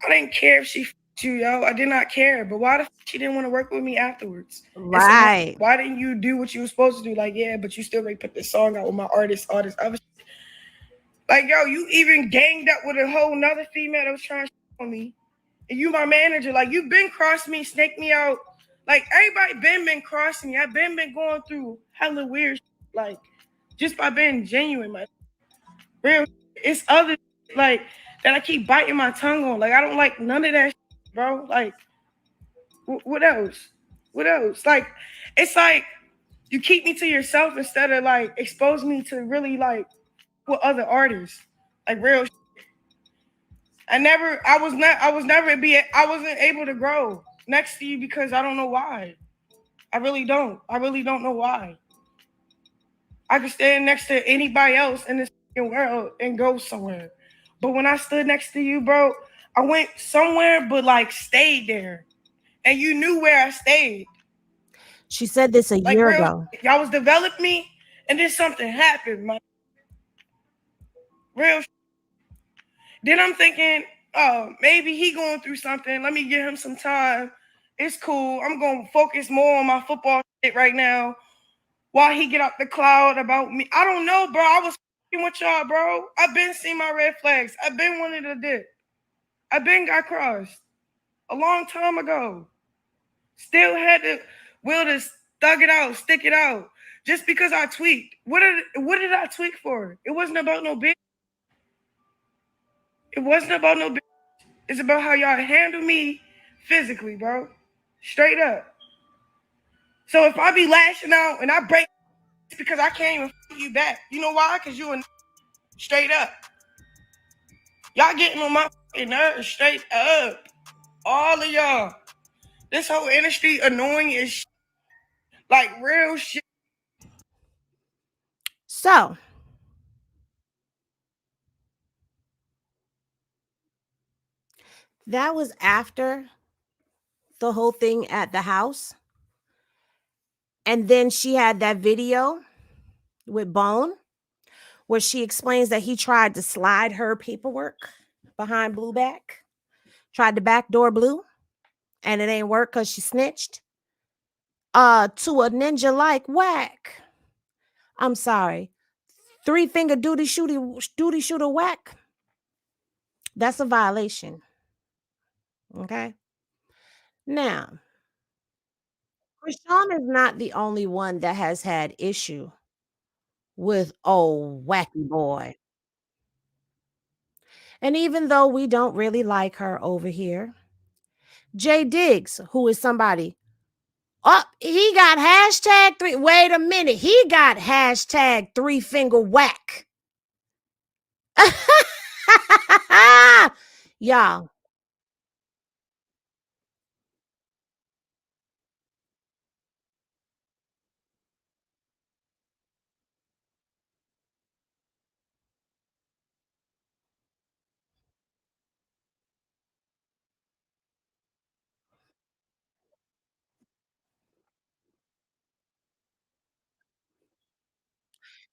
I didn't care if she f***ed you, yo. I did not care. But why the f*** she didn't want to work with me afterwards? Right. Why didn't you do what you were supposed to do? Like, yeah, but you still like put this song out with my artist, all this other shit. Like, yo, you even ganged up with a whole nother female that was trying to on me. And you my manager. Like, you've been crossing me, snake me out. Like, everybody been crossing me. I've been going through hella weird shit. Like, just by being genuine, man. Real, it's other like that I keep biting my tongue on. Like, I don't like none of that shit, bro. Like, what else? What else? Like, it's like you keep me to yourself instead of like expose me to really like with other artists. Like real shit. I wasn't able to grow next to you because I don't know why. I really don't know why. I could stand next to anybody else in this world and go somewhere. But when I stood next to you, bro, I went somewhere but like stayed there. And you knew where I stayed. She said this a year ago. Y'all was developing me and then something happened, man. Real. Then I'm thinking, oh, maybe he going through something. Let me give him some time. It's cool. I'm going to focus more on my football shit right now while he get up the cloud about me. I don't know, bro. I was with y'all, bro. I've been seeing my red flags. I've been wanting to dip. I've been got crossed a long time ago. Still had to will to thug it out, stick it out. Just because I tweaked. What did I tweak for? It wasn't about no bitch. It wasn't about no bitch. It's about how y'all handle me physically, bro. Straight up. So if I be lashing out and I break, it's because I can't even f you back. You know why? Because you a straight up. Y'all getting on my fucking nerves straight up. All of y'all. This whole industry annoying as shit. Like real shit. So, that was after the whole thing at the house. And then she had that video with Bone where she explains that he tried to slide her paperwork behind Blue back, tried to backdoor Blue, and it ain't work because she snitched. To a ninja like Wack. I'm sorry. 3-finger duty shooter Wack. That's a violation. Okay. Now, Chrisean is not the only one that has had issue with old wacky boy. And even though we don't really like her over here, Jay Diggs, who is somebody, oh, he got hashtag 3. Wait a minute. He got hashtag 3-finger whack. Y'all.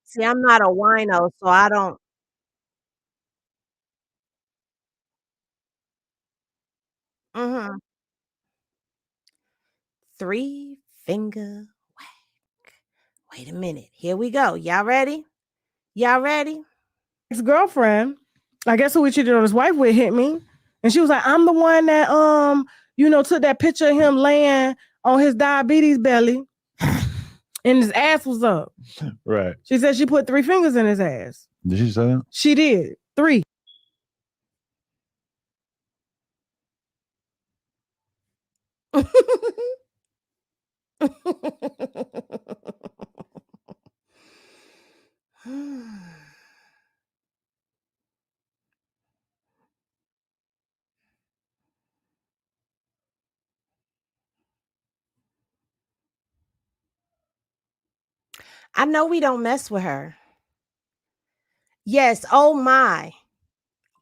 See, I'm not a wino, so I don't. Mm-hmm. 3-finger whack. Wait a minute. Here we go. Y'all ready? Y'all ready? Ex-girlfriend, I guess who he cheated on his wife with, hit me. And she was like, I'm the one that took that picture of him laying on his diabetes belly and his ass was up. Right. She said she put 3 fingers in his ass. Did she say that? She did. 3. I know we don't mess with her. Yes, oh my.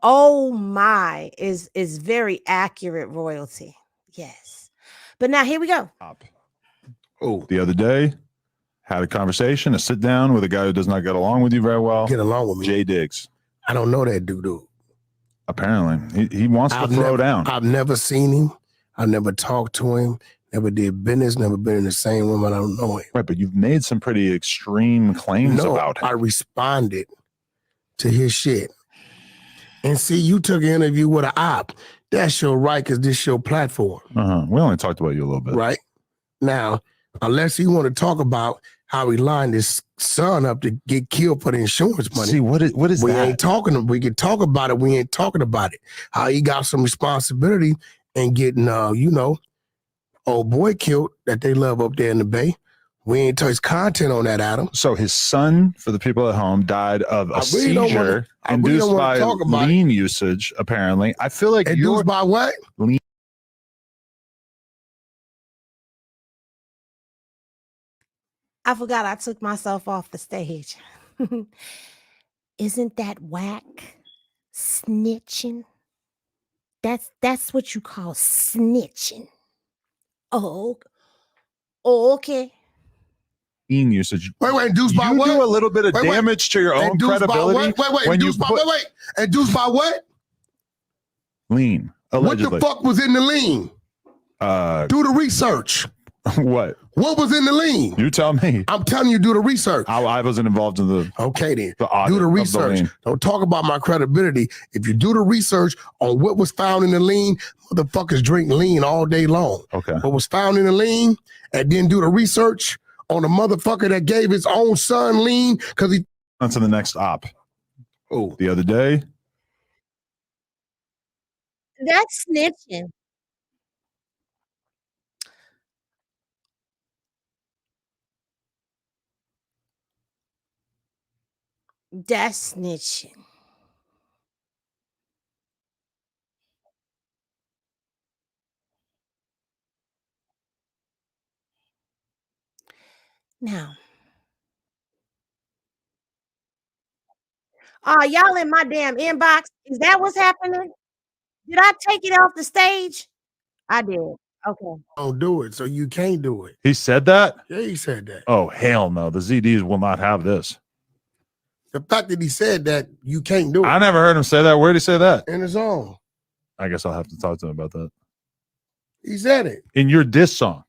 Oh my is very accurate royalty. Yes. But now here we go. Oh, the other day, had a conversation, a sit down with a guy who does not get along with you very well. Get along with me. Jay Diggs. I don't know that dude. Apparently, he wants to throw down. I've never seen him. I've never talked to him. Never did business. Never been in the same room. I don't know him. Right, but you've made some pretty extreme claims about him. I responded to his shit. And see, you took an interview with an op. That's your right, because this your platform. We only talked about you a little bit. Right? Now, unless you want to talk about how he lined his son up to get killed for the insurance money. See, what is we that? Ain't talking. We can talk about it. We ain't talking about it. How he got some responsibility and getting, old boy killed that they love up there in the Bay. We ain't touched content on that, Adam. So his son, for the people at home, died of a seizure induced by lean usage, apparently. I feel like induced by what? Lean. I forgot I took myself off the stage. Isn't that whack? Snitching? That's what you call snitching. Oh, okay. lean usage. Wait, induced by you what? You do a little bit of damage to your own induced credibility. By what? When Induced you by wait. Induced by what? Lean. Allegedly. What the fuck was in the lean? Do the research. What? What was in the lean? You tell me. I'm telling you, do the research. I wasn't involved in the. Okay, then. Do the research. Don't talk about my credibility. If you do the research on what was found in the lean, motherfuckers drink lean all day long. Okay. What was found in the lean, and then do the research on the motherfucker that gave his own son lean because he. On to the next op. Oh, the other day. That's snitching. That's snitching. Now, y'all in my damn inbox. Is that what's happening? Did I take it off the stage? I did. Okay. Don't do it, so you can't do it. He said that? Yeah, he said that. Oh, hell no. The ZDs will not have this. The fact that he said that, you can't do it. I never heard him say that. Where did he say that? In his own. I guess I'll have to talk to him about that. He said it. In your diss song.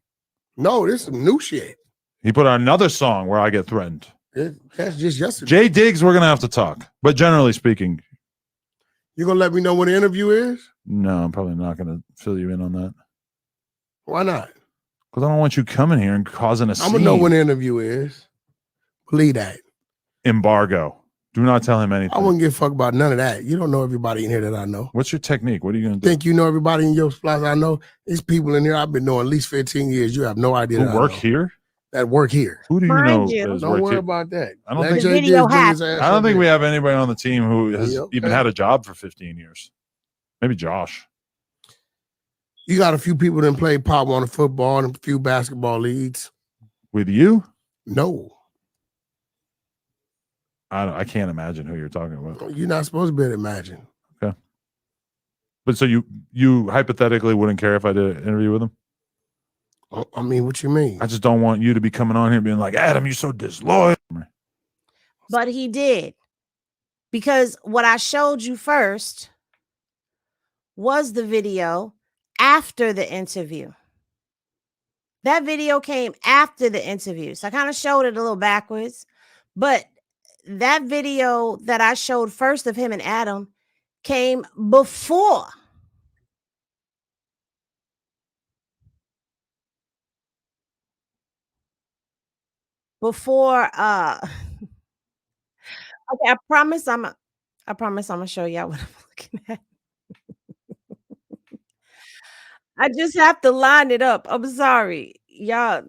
No, this is some new shit. He put out another song where I get threatened. That's just yesterday. Jay Diggs, we're going to have to talk. But generally speaking. You going to let me know when the interview is? No, I'm probably not going to fill you in on that. Why not? Because I don't want you coming here and causing a scene. I'm going to know when the interview is. Believe that. Embargo. Do not tell him anything. I wouldn't give a fuck about none of that. You don't know everybody in here that I know. What's your technique? What are you going to do? Think you know everybody in your splice I know? There's people in here I've been knowing at least 15 years. You have no idea. Who work here? That work here. Who do you Mind know? you. Don't worry about that. I don't think video I don't think we have anybody on the team who has even had a job for 15 years. Maybe Josh. You got a few people that play pop on the football and a few basketball leagues. With you? No. I can't imagine who you're talking about. You're not supposed to be able to imagine. Okay. But so you hypothetically wouldn't care if I did an interview with him? I mean, what you mean? I just don't want you to be coming on here being like, Adam, you're so disloyal. But he did. Because what I showed you first was the video after the interview. That video came after the interview. So I kind of showed it a little backwards. But that video that I showed first of him and Adam came before. Okay, I promise I'm gonna show y'all what I'm looking at. I just have to line it up. I'm sorry. Y'all.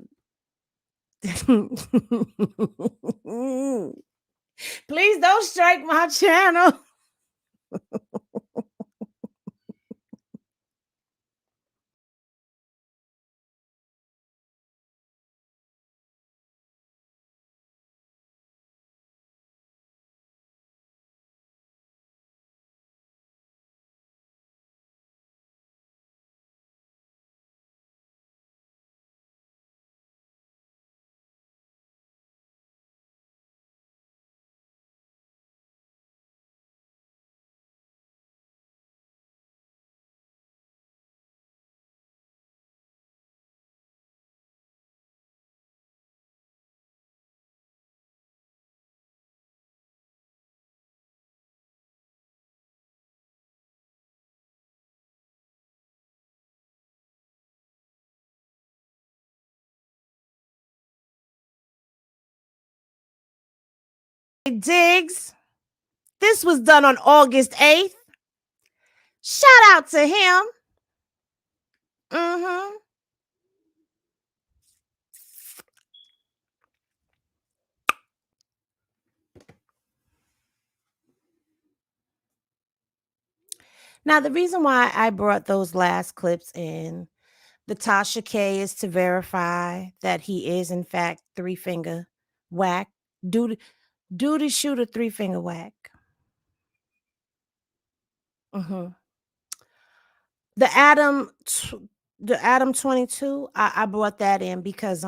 Please don't strike my channel. Diggs. This was done on August 8th. Shout out to him. Now, the reason why I brought those last clips in, the Tasha K is to verify that he is, in fact, Finger Wack. Duty shooter 3-finger whack. The Adam 22, I brought that in because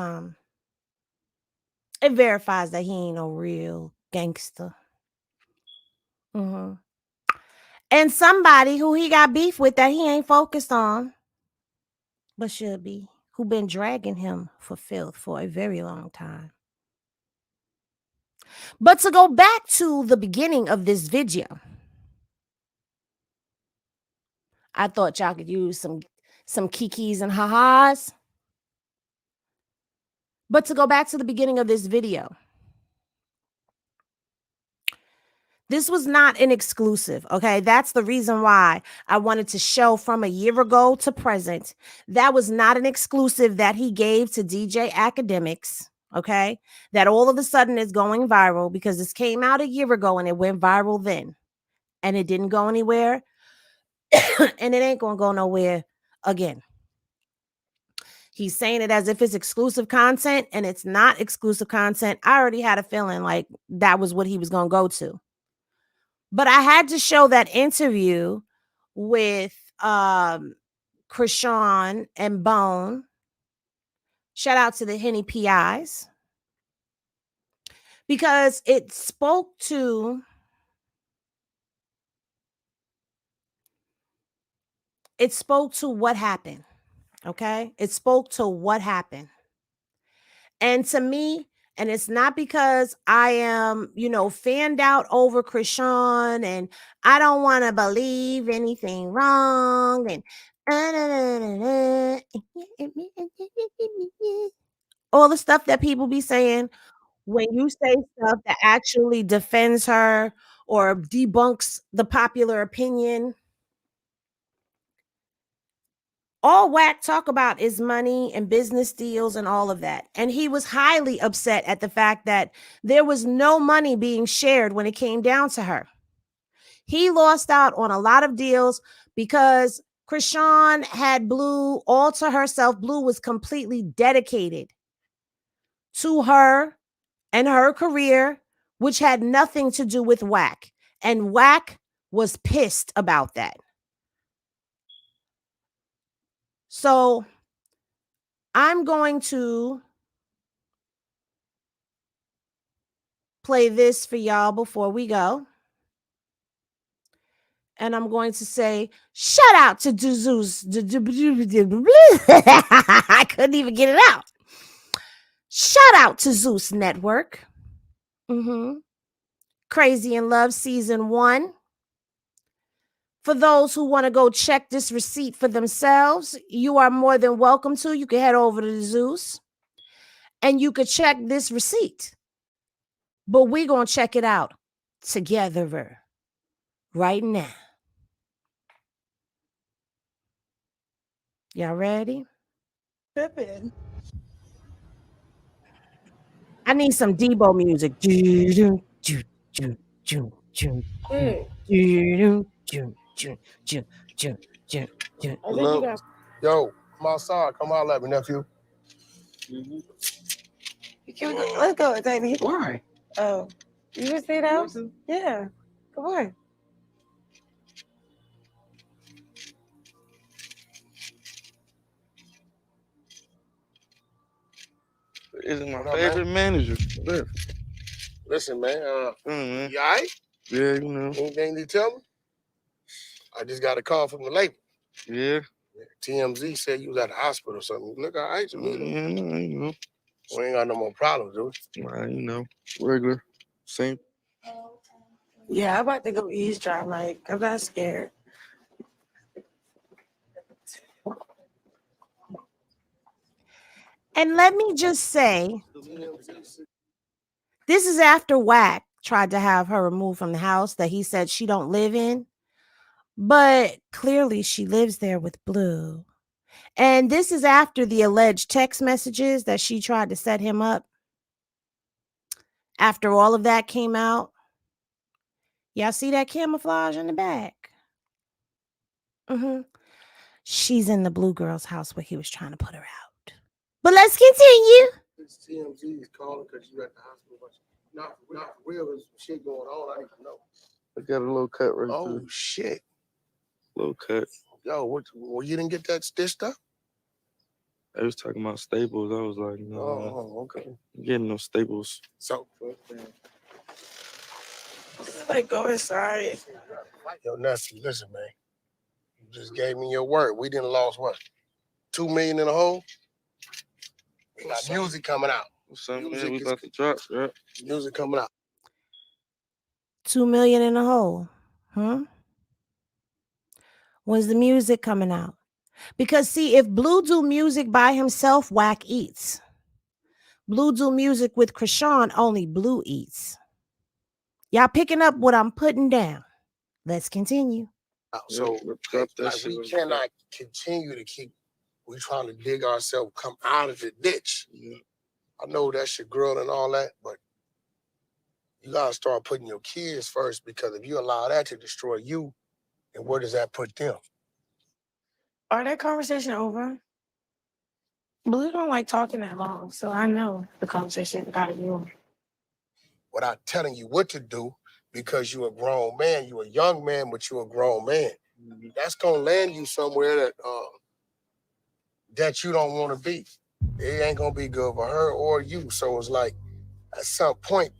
It verifies that he ain't no real gangster. And somebody who he got beef with that he ain't focused on, but should be, who been dragging him for filth for a very long time. But to go back to the beginning of this video, I thought y'all could use some kikis and ha-has. But to go back to the beginning of this video, this was not an exclusive, okay? That's the reason why I wanted to show from a year ago to present. That was not an exclusive that he gave to DJ Akademiks, okay? That all of a sudden is going viral because this came out a year ago and it went viral then. And it didn't go anywhere. And it ain't going to go nowhere again. He's saying it as if it's exclusive content, and it's not exclusive content. I already had a feeling like that was what he was going to go to. But I had to show that interview with Chrisean and Bone. Shout out to the Henny PIs. Because it spoke to what happened. Okay? It spoke to what happened. And to me, and it's not because I am, fanned out over Chrisean and I don't want to believe anything wrong and all the stuff that people be saying. When you say stuff that actually defends her or debunks the popular opinion, all Wack talk about is money and business deals and all of that. And he was highly upset at the fact that there was no money being shared when it came down to her. He lost out on a lot of deals because Chrisean had Blue all to herself. Blue was completely dedicated to her and her career, which had nothing to do with Wack. And Wack was pissed about that. So I'm going to play this for y'all before we go. And I'm going to say, shout out to Zeus. I couldn't even get it out. Shout out to Zeus Network. Crazy in Love Season 1. For those who want to go check this receipt for themselves, you are more than welcome to. You can head over to Zeus and you could check this receipt. But we're going to check it out together right now. Y'all ready? Pippin. I need some Debo music. Hello. Yo, I'm outside. Come out, let me, nephew. Let's go, baby. Why? Oh, you just see that? Yeah. Come on. This is my favorite manager. Listen, man. Man. You all right? Yeah, you know. Anything to tell me? I just got a call from the label. Yeah. TMZ said you was at the hospital or something. You look all right to me. Yeah, you know. We ain't got no more problems, do we? Right, you know. Regular. Same. Yeah, I'm about to go eavesdrop. Like, I'm not scared. And let me just say, this is after Wack tried to have her removed from the house that he said she don't live in. But clearly she lives there with Blue. And this is after the alleged text messages that she tried to set him up. After all of that came out. Y'all see that camouflage in the back? She's in the Blue girl's house where he was trying to put her out. But let's continue. This TMZ is calling because you at the hospital. Not for real, there's some shit going on. I need to know. I got a little cut right there. Oh, shit. Little cut. Yo, well, you didn't get that stitched up? They was talking about Staples. I was like, no. Oh, okay. I'm getting no Staples. So, Like, go inside. yo, Nessie, listen, man. You just gave me your word. We didn't lost what? 2 million in the hole? We got music coming out. Something man, we about to drop, right? Music coming out. 2 million in the hole. When's the music coming out? Because see, if Blue do music by himself, Wack eats. Blue do music with Chrisean, only Blue eats. Y'all picking up what I'm putting down. Let's continue. So we cannot continue to keep, we trying to dig ourselves, come out of the ditch. I know that's your girl and all that, but you gotta start putting your kids first, because if you allow that to destroy you, then where does that put them? Are that conversation over? Blue don't like talking that long, so I know the conversation gotta be over. Without telling you what to do, because you're a grown man, you're a young man, but you're a grown man. That's gonna land you somewhere that you don't want to be. It ain't gonna be good for her or you. So it's like, at some point,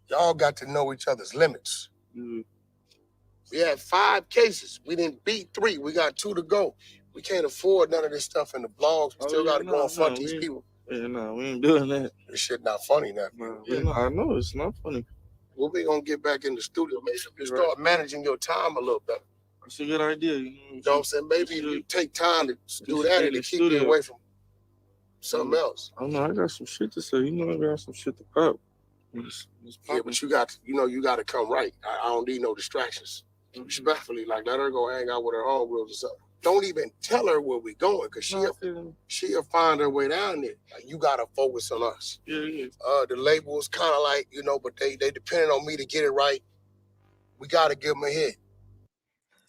y'all got to know each other's limits. We had 5 cases. We didn't beat 3. We got 2 to go. We can't afford none of this stuff in the blogs. We still got to go and front these people. Yeah, no, we ain't doing that. This shit not funny now. I know it's not funny. Well, we gonna get back in the studio, maybe you start managing your time a little better. That's a good idea. You know what I'm saying? Maybe you take time to do that and to keep you away from something else. I know I got some shit to say. You know I got some shit to pop. Yeah, but you got to, you got to come right. I don't need no distractions. Respectfully, like, let her go hang out with her homegirls or something. Don't even tell her where we going, because she'll find her way down there. Like, you got to focus on us. The label is kind of like, but they depending on me to get it right. We got to give them a hit.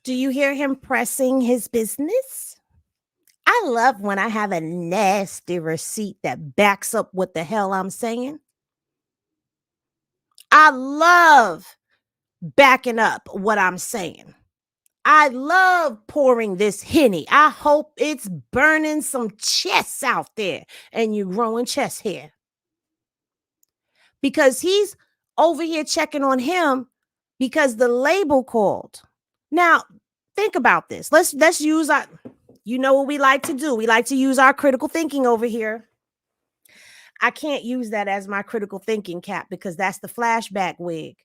Do you hear him pressing his business? I love when I have a nasty receipt that backs up what the hell I'm saying. I love backing up what I'm saying. I love pouring this Henny. I hope it's burning some chests out there and you growing chest hair. Because he's over here checking on him because the label called. Now, think about this. Let's use our, what we like to do. We like to use our critical thinking over here. I can't use that as my critical thinking cap because that's the flashback wig.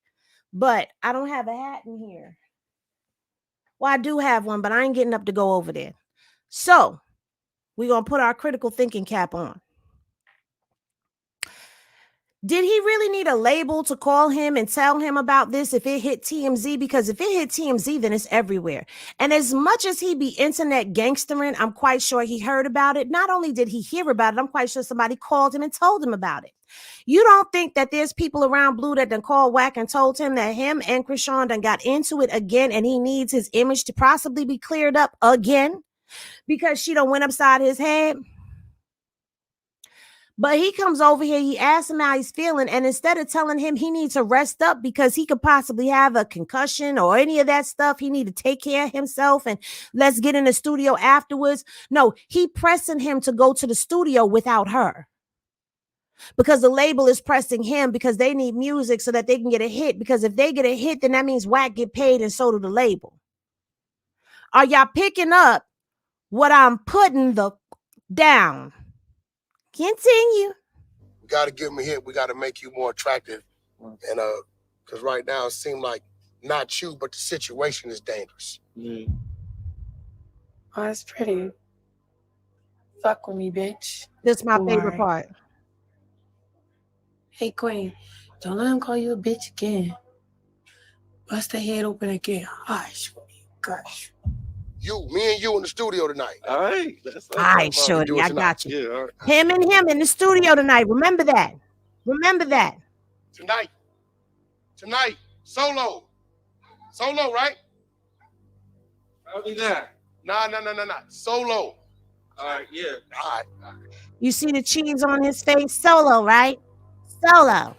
But I don't have a hat in here. Well, I do have one, but I ain't getting up to go over there. So we're going to put our critical thinking cap on. Did he really need a label to call him and tell him about this if it hit TMZ? Because if it hit TMZ, then it's everywhere. And as much as he be internet gangstering, I'm quite sure he heard about it. Not only did he hear about it, I'm quite sure somebody called him and told him about it. You don't think that there's people around Blue that done called Wack and told him that him and Chrisean done got into it again and he needs his image to possibly be cleared up again because she done went upside his head? But he comes over here, he asks him how he's feeling, and instead of telling him he needs to rest up because he could possibly have a concussion or any of that stuff, he need to take care of himself and let's get in the studio afterwards. No, he pressing him to go to the studio without her. Because the label is pressing him because they need music so that they can get a hit. Because if they get a hit, then that means Wack get paid and so do the label. Are y'all picking up what I'm putting down? Continue. We got to give him a hit. We got to make you more attractive. And because right now it seems like not you, but the situation is dangerous. Oh, that's pretty. Fuck with me, bitch. This is my favorite part. Hey, Queen, don't let him call you a bitch again. Bust the head open again. Hush, gosh. Me and you in the studio tonight. All right. All right, shorty, I got you. Yeah, all right. Him and him in the studio tonight. Remember that. Remember that. Tonight, solo, right? I'll be there. Nah, solo. All right, yeah. All right. You see the cheese on his face? Solo, right? Solo.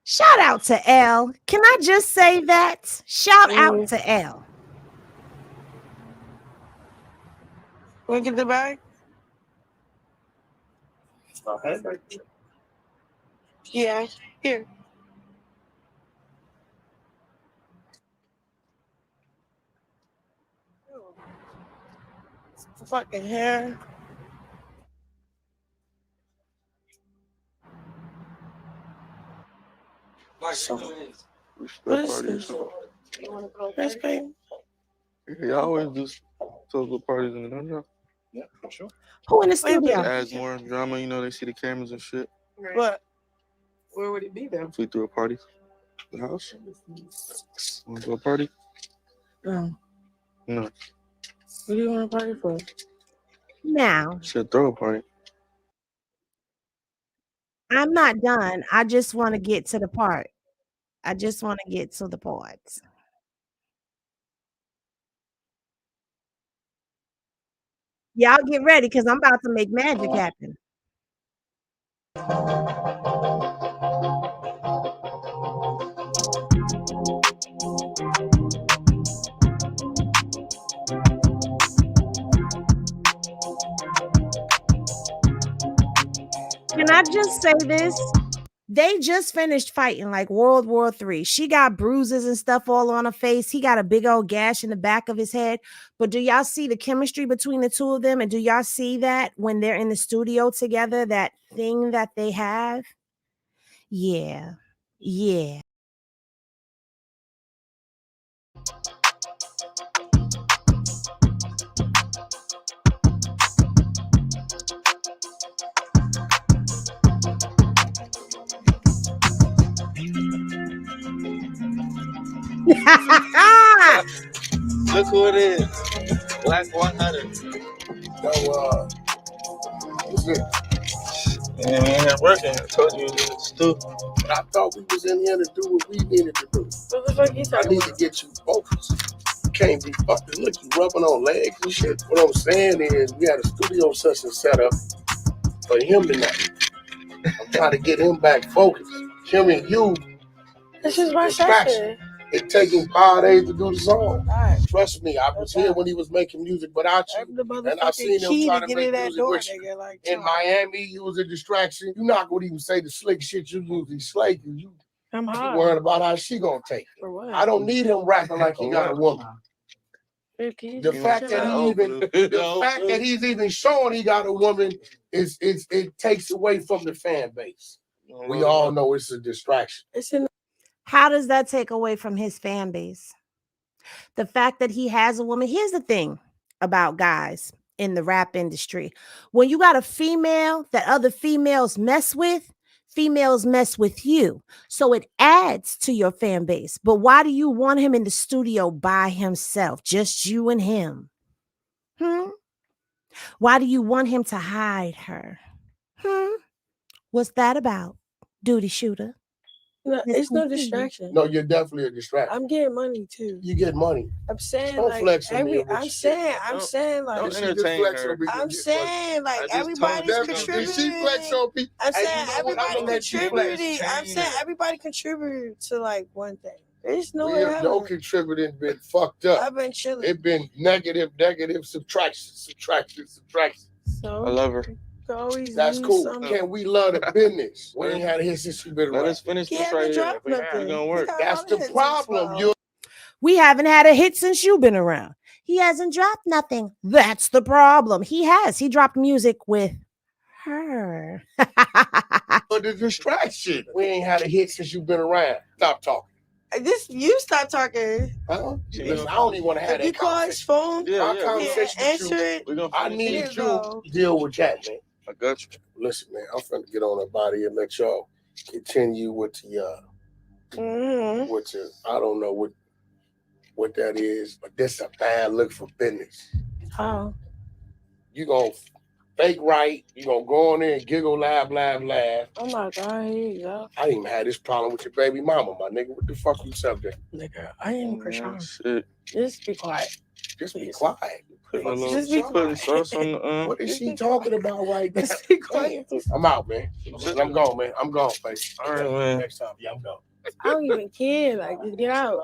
Shout out to L. Can I just say that? Shout out to L. Want to get the bag? Yeah, here. Fucking hair. So, what is this? You want to go face paint? Yeah, I always do social parties in the dungeon. Yeah, for sure. Who in the studio? Adds more drama, you know, they see the cameras and shit. What? Where would it be then? If we threw a party. The house. Want to go a party? No. No. What do you want to party for? Now, Should throw a party. I'm not done. I just want to get to the part. I just want to get to the parts. Y'all get ready because I'm about to make magic happen. Can I just say this? They just finished fighting like World War III. She got bruises and stuff all on her face. He got a big old gash in the back of his head. But do y'all see the chemistry between the two of them? And do y'all see that when they're in the studio together, that thing that they have? Yeah. Yeah. Look who it is. Black 100. So, what's it? Yeah, we ain't here working. I told you we needed to do. I thought we was in here to do what we needed to do. What the fuck you I talking need about? to get you focused. You can't be fucking look, you rubbing on legs and shit. What I'm saying is we had a studio session set up for him tonight. I'm trying to get him back focused. Him and you. This is my session. It taking 5 days to do the song. Right. Trust me, I was here when he was making music without you, and I seen him trying to make music with you. Like, in Miami, you was a distraction. You not gonna even say the slick shit you usually slay. You worrying about how she gonna take it. For what? I don't need him rapping like he got a woman. The fact that he's even showing he got a woman is it takes away from the fan base. We all know it's a distraction. How does that take away from his fan base? The fact that he has a woman. Here's the thing about guys in the rap industry. When you got a female that other females mess with, females mess with you. So it adds to your fan base. But why do you want him in the studio by himself? Just you and him. Why do you want him to hide her? What's that about? Duty shooter. No, it's no distraction. No, you're definitely a distraction. I'm getting money too. You get money. I'm saying Don't like flex on me I'm saying like Don't entertain her. I'm saying like everybody's contributing. She flex on people. I'm saying everybody contributing. I'm saying everybody contributed to like one thing. There's no contributing been fucked up. I've been chilling. It been negative, subtraction. So I love her. That's cool. Can we love the business? We ain't had a hit since you been around. Let us finish this right here. It's gonna work. That's the problem. We haven't had a hit since you've been around. He hasn't dropped nothing. That's the problem. He has. He dropped music with her. But the distraction. We ain't had a hit since you've been around. Stop talking. You stop talking. Listen, I don't even want to have that conversation. You call his phone, answer it. I need you to deal with that, man. I got you. Listen, man, I'm finna get on up out of here and let y'all continue with the I don't know what that is, but this a bad look for business. Oh. You gonna fake right, you gonna go on there and giggle, laugh. Oh my God, here you go. I didn't even have this problem with your baby mama, my nigga. What the fuck you subject? Nigga, I am Chrisean. Shit. Just be quiet. Just be quiet. Just be quiet. What is she talking about right now? Just be quiet. I'm out, man. I'm gone, man. I'm gone, face. All right, man. Next time, yeah, I'm gone. I don't even care. Like, just get out.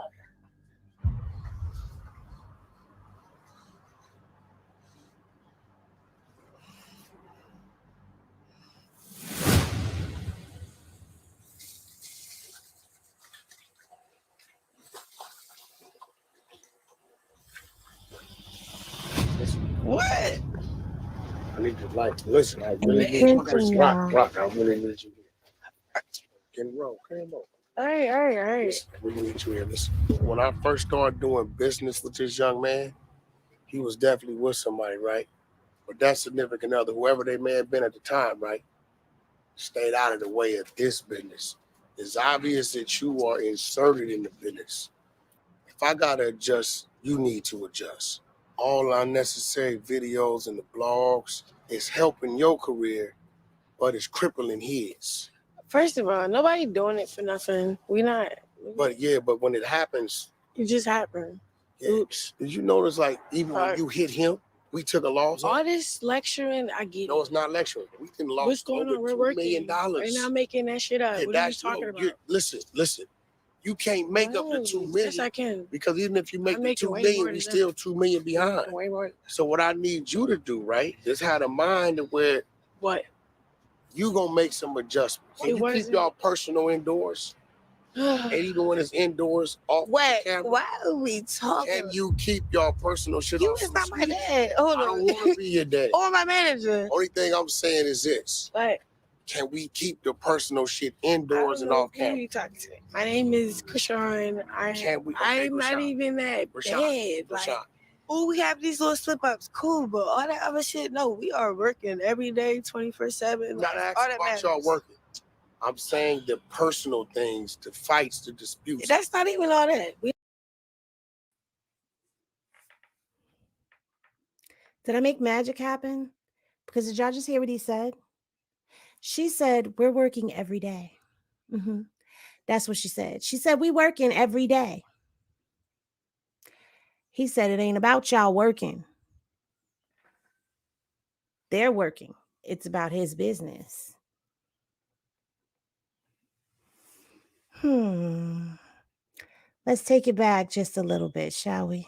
What? I need to listen. I really need you. Rock. I really need you. Can roll. All right. Listen, I really need you here. Listen. When I first started doing business with this young man, he was definitely with somebody, right? But that significant other, whoever they may have been at the time, right, stayed out of the way of this business. It's obvious that you are inserted in the business. If I gotta adjust, you need to adjust. All unnecessary videos and the blogs is helping your career, but it's crippling his. First of all, nobody doing it for nothing. We not. But when it happens, it just happened. Yeah. Oops. Did you notice, like, even when you hit him, we took a loss? All this lecturing, I get it. No, it's not lecturing. We can lost What's going on? We're working. $2 million. We're not making that shit up. What are you talking about? Listen. You can't make up the $2 million. Yes, I can. Because even if you make the $2 million, we still $2 million behind. Way more. So what I need you to do, right, is have a mind of where what you gonna make some adjustments. Can you keep y'all personal indoors? And even when it's indoors, off the camera. Why are we talking? Can you keep y'all personal shit You off? is not my dad. Hold on. I don't want to be your dad. Or my manager. Only thing I'm saying is this. What? Can we keep the personal shit indoors and off camera? Who you talking to? My name is Chrisean. I'm not even that bad. Like, we have these little slip ups, cool, but all that other shit, no, we are working every day, 24/7. Not asking about y'all working. I'm saying the personal things, the fights, the disputes. That's not even all that. Did I make magic happen? Because did y'all just hear what he said? She said, we're working every day. Mm-hmm. That's what she said. She said, we working every day. He said, it ain't about y'all working. They're working. It's about his business. Let's take it back just a little bit, shall we?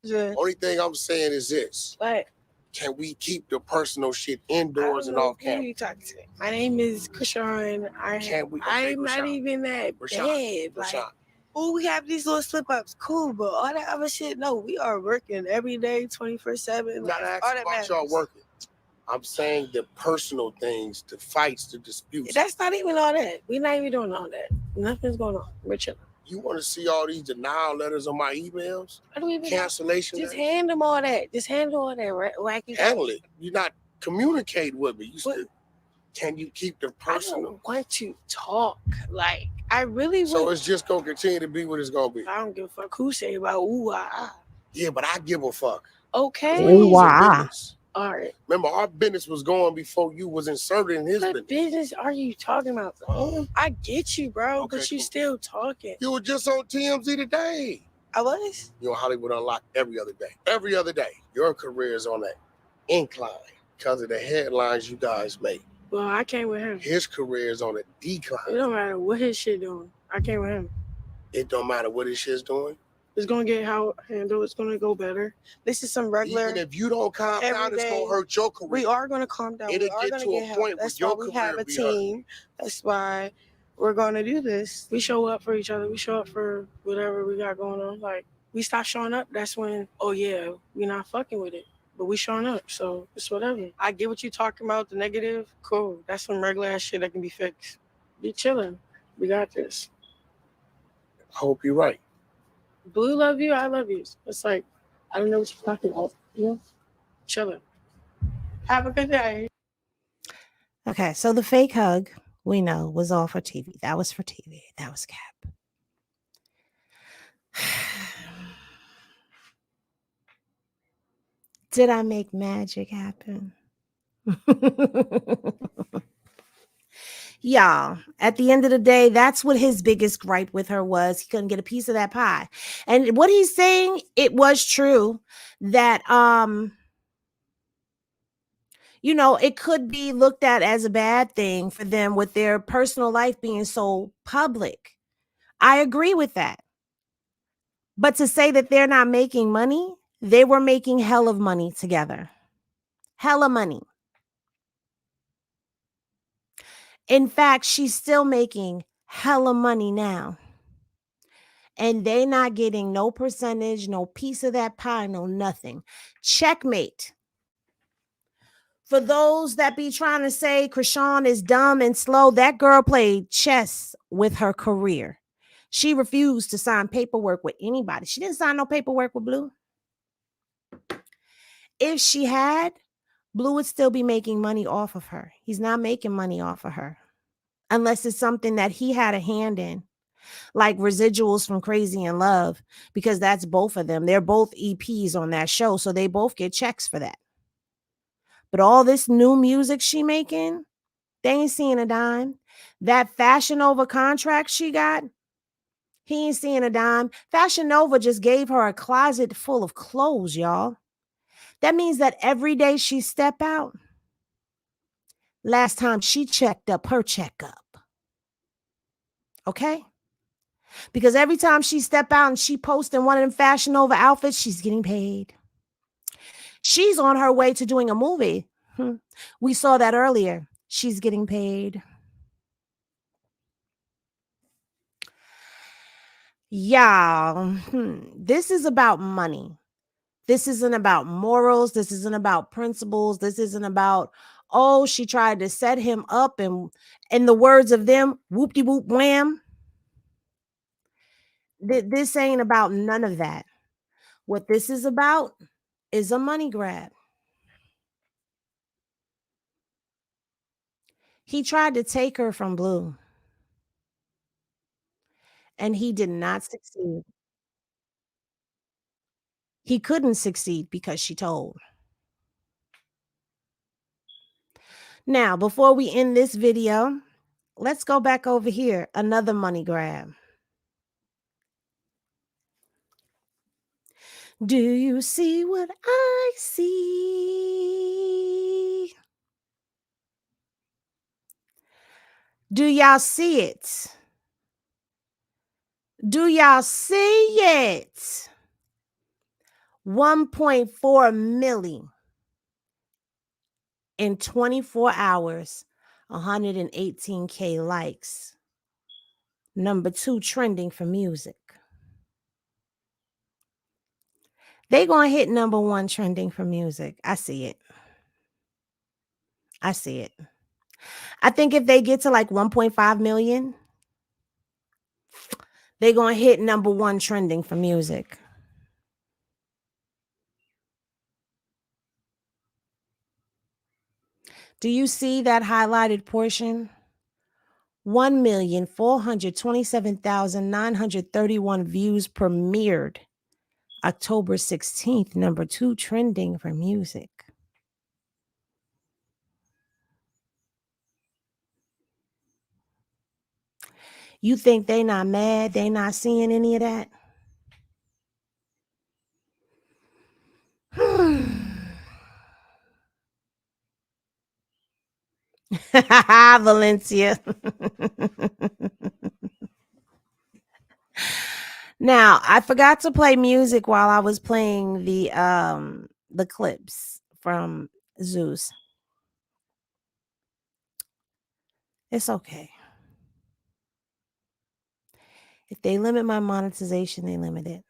Only thing I'm saying is this. What? Can we keep the personal shit indoors and off camera? Who you talking to? My name is Chrisean. I'm not even that bad. Like, we have these little slip ups, cool, but all that other shit, no, we are working every day, 24/7. Not asking about y'all working. I'm saying the personal things, the fights, the disputes. That's not even all that. We're not even doing all that. Nothing's going on. We're chilling. You want to see all these denial letters on my emails? I don't even cancellation Just letters? hand them all that. Just handle all that, right? Wacky. Handle it. You're not communicating with me. Can you keep the personal? I don't want to talk. Like, I really So it's just going to continue to be what it's going to be. I don't give a fuck who say about ooh, Yeah, but I give a fuck. Okay. Ooh, all right. Remember, our business was going before you was inserted in his business. What business are you talking about? I get you, bro, but you still talking. You were just on TMZ today. I was? You're on Hollywood Unlocked every other day. Every other day. Your career is on an incline because of the headlines you guys make. Well, I came with him. His career is on a decline. It don't matter what his shit doing. I came with him. It don't matter what his shit's doing. It's gonna get handled. It's gonna go better. This is some regular. Even if you don't calm down, it's gonna hurt your career. We are gonna calm down. It'll get to a point where your career be hurt. That's why we have a team. That's why we're gonna do this. We show up for each other. We show up for whatever we got going on. Like, we stop showing up, that's when, oh yeah, we're not fucking with it. But we showing up, so it's whatever. I get what you talking about, the negative. Cool. That's some regular ass shit that can be fixed. Be chilling. We got this. I hope you're right. Blue love you, I love you. It's like, I don't know what you're talking about. You know? Chilling. Have a good day. Okay, so the fake hug, we know, was all for TV. That was for TV. That was cap. Did I make magic happen? Y'all, at the end of the day, that's what his biggest gripe with her was. He couldn't get a piece of that pie. And what he's saying, it was true that it could be looked at as a bad thing for them with their personal life being so public. I agree with that. But to say that they're not making money, they were making hell of money together. Hella money. In fact, she's still making hella money now. And they not getting no percentage, no piece of that pie, no nothing. Checkmate. For those that be trying to say Chrisean is dumb and slow, that girl played chess with her career. She refused to sign paperwork with anybody. She didn't sign no paperwork with Blue. If she had, Blue would still be making money off of her. He's not making money off of her unless it's something that he had a hand in, like residuals from Crazy in Love, because that's both of them. They're both EPs on that show, so they both get checks for that. But all this new music she making, they ain't seeing a dime. That Fashion Nova contract she got, he ain't seeing a dime. Fashion Nova just gave her a closet full of clothes, y'all. That means that every day she step out, last time she checked up her checkup. Okay? Because every time she step out and she posts in one of them Fashion Nova outfits, she's getting paid. She's on her way to doing a movie. We saw that earlier. She's getting paid. Y'all, this is about money. This isn't about morals. This isn't about principles. This isn't about, oh, she tried to set him up and in the words of them, whoop-de-whoop wham. This ain't about none of that. What this is about is a money grab. He tried to take her from Blue. And he did not succeed. He couldn't succeed because she told. Now, before we end this video, let's go back over here. Another money grab. Do you see what I see? Do y'all see it? Do y'all see it? 1.4 million in 24 hours, 118K likes. Number 2 trending for music. They gonna hit number 1 trending for music. I see it. I see it. I think if they get to like 1.5 million, they gonna hit number 1 trending for music. Do you see that highlighted portion? 1,427,931 views premiered October 16th, number 2 trending for music. You think they not mad? They not seeing any of that? Valencia. Now, I forgot to play music while I was playing the clips from Zeus. It's okay. If they limit my monetization, they limit it.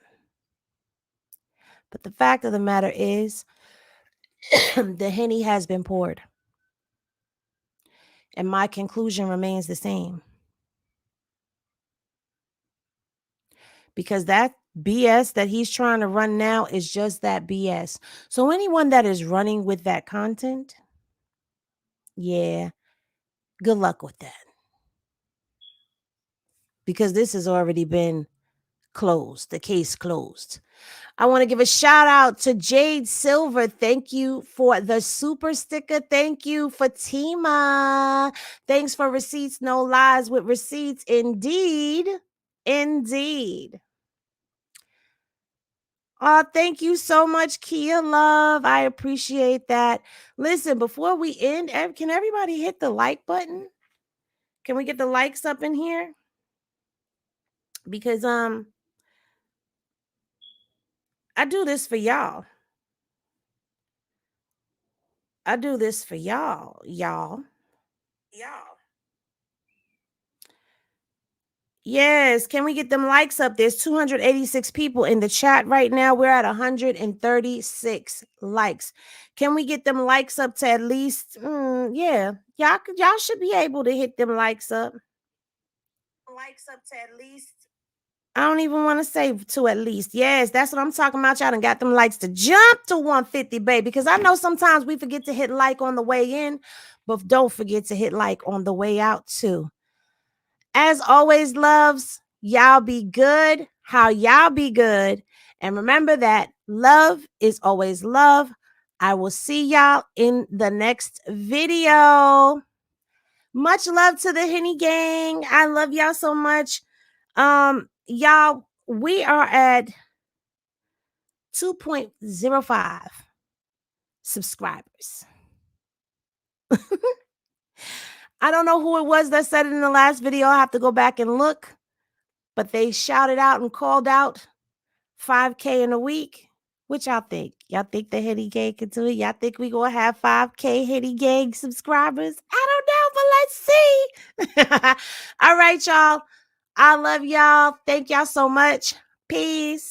But the fact of the matter is, the Henny has been poured. And my conclusion remains the same. Because that BS that he's trying to run now is just that BS. So anyone that is running with that content, yeah, good luck with that. Because this has already been closed. The case closed. I want to give a shout out to Jade Silver. Thank you for the super sticker. Thank you, Fatima. Thanks for receipts, no lies with receipts. Indeed. Indeed. Oh, thank you so much, Kia Love. I appreciate that. Listen, before we end, can everybody hit the like button? Can we get the likes up in here? Because I do this for y'all. I do this for y'all. Yes, can we get them likes up? There's 286 people in the chat right now. We're at 136 likes. Can we get them likes up to at least, yeah, y'all should be able to hit them likes up. Likes up to at least. I don't even want to say to at least. Yes, that's what I'm talking about. Y'all done got them likes to jump to 150, baby. Because I know sometimes we forget to hit like on the way in, but don't forget to hit like on the way out too. As always, loves, y'all be good. How y'all be good. And remember that love is always love. I will see y'all in the next video. Much love to the Henny gang. I love y'all so much. Y'all, we are at 2.05 subscribers. I don't know who it was that said it in the last video. I have to go back and look. But they shouted out and called out 5K in a week. What y'all think? Y'all think the Henny gang can do it? Y'all think we gonna have 5K Henny gang subscribers? I don't know, but let's see. All right, y'all. I love y'all. Thank y'all so much. Peace.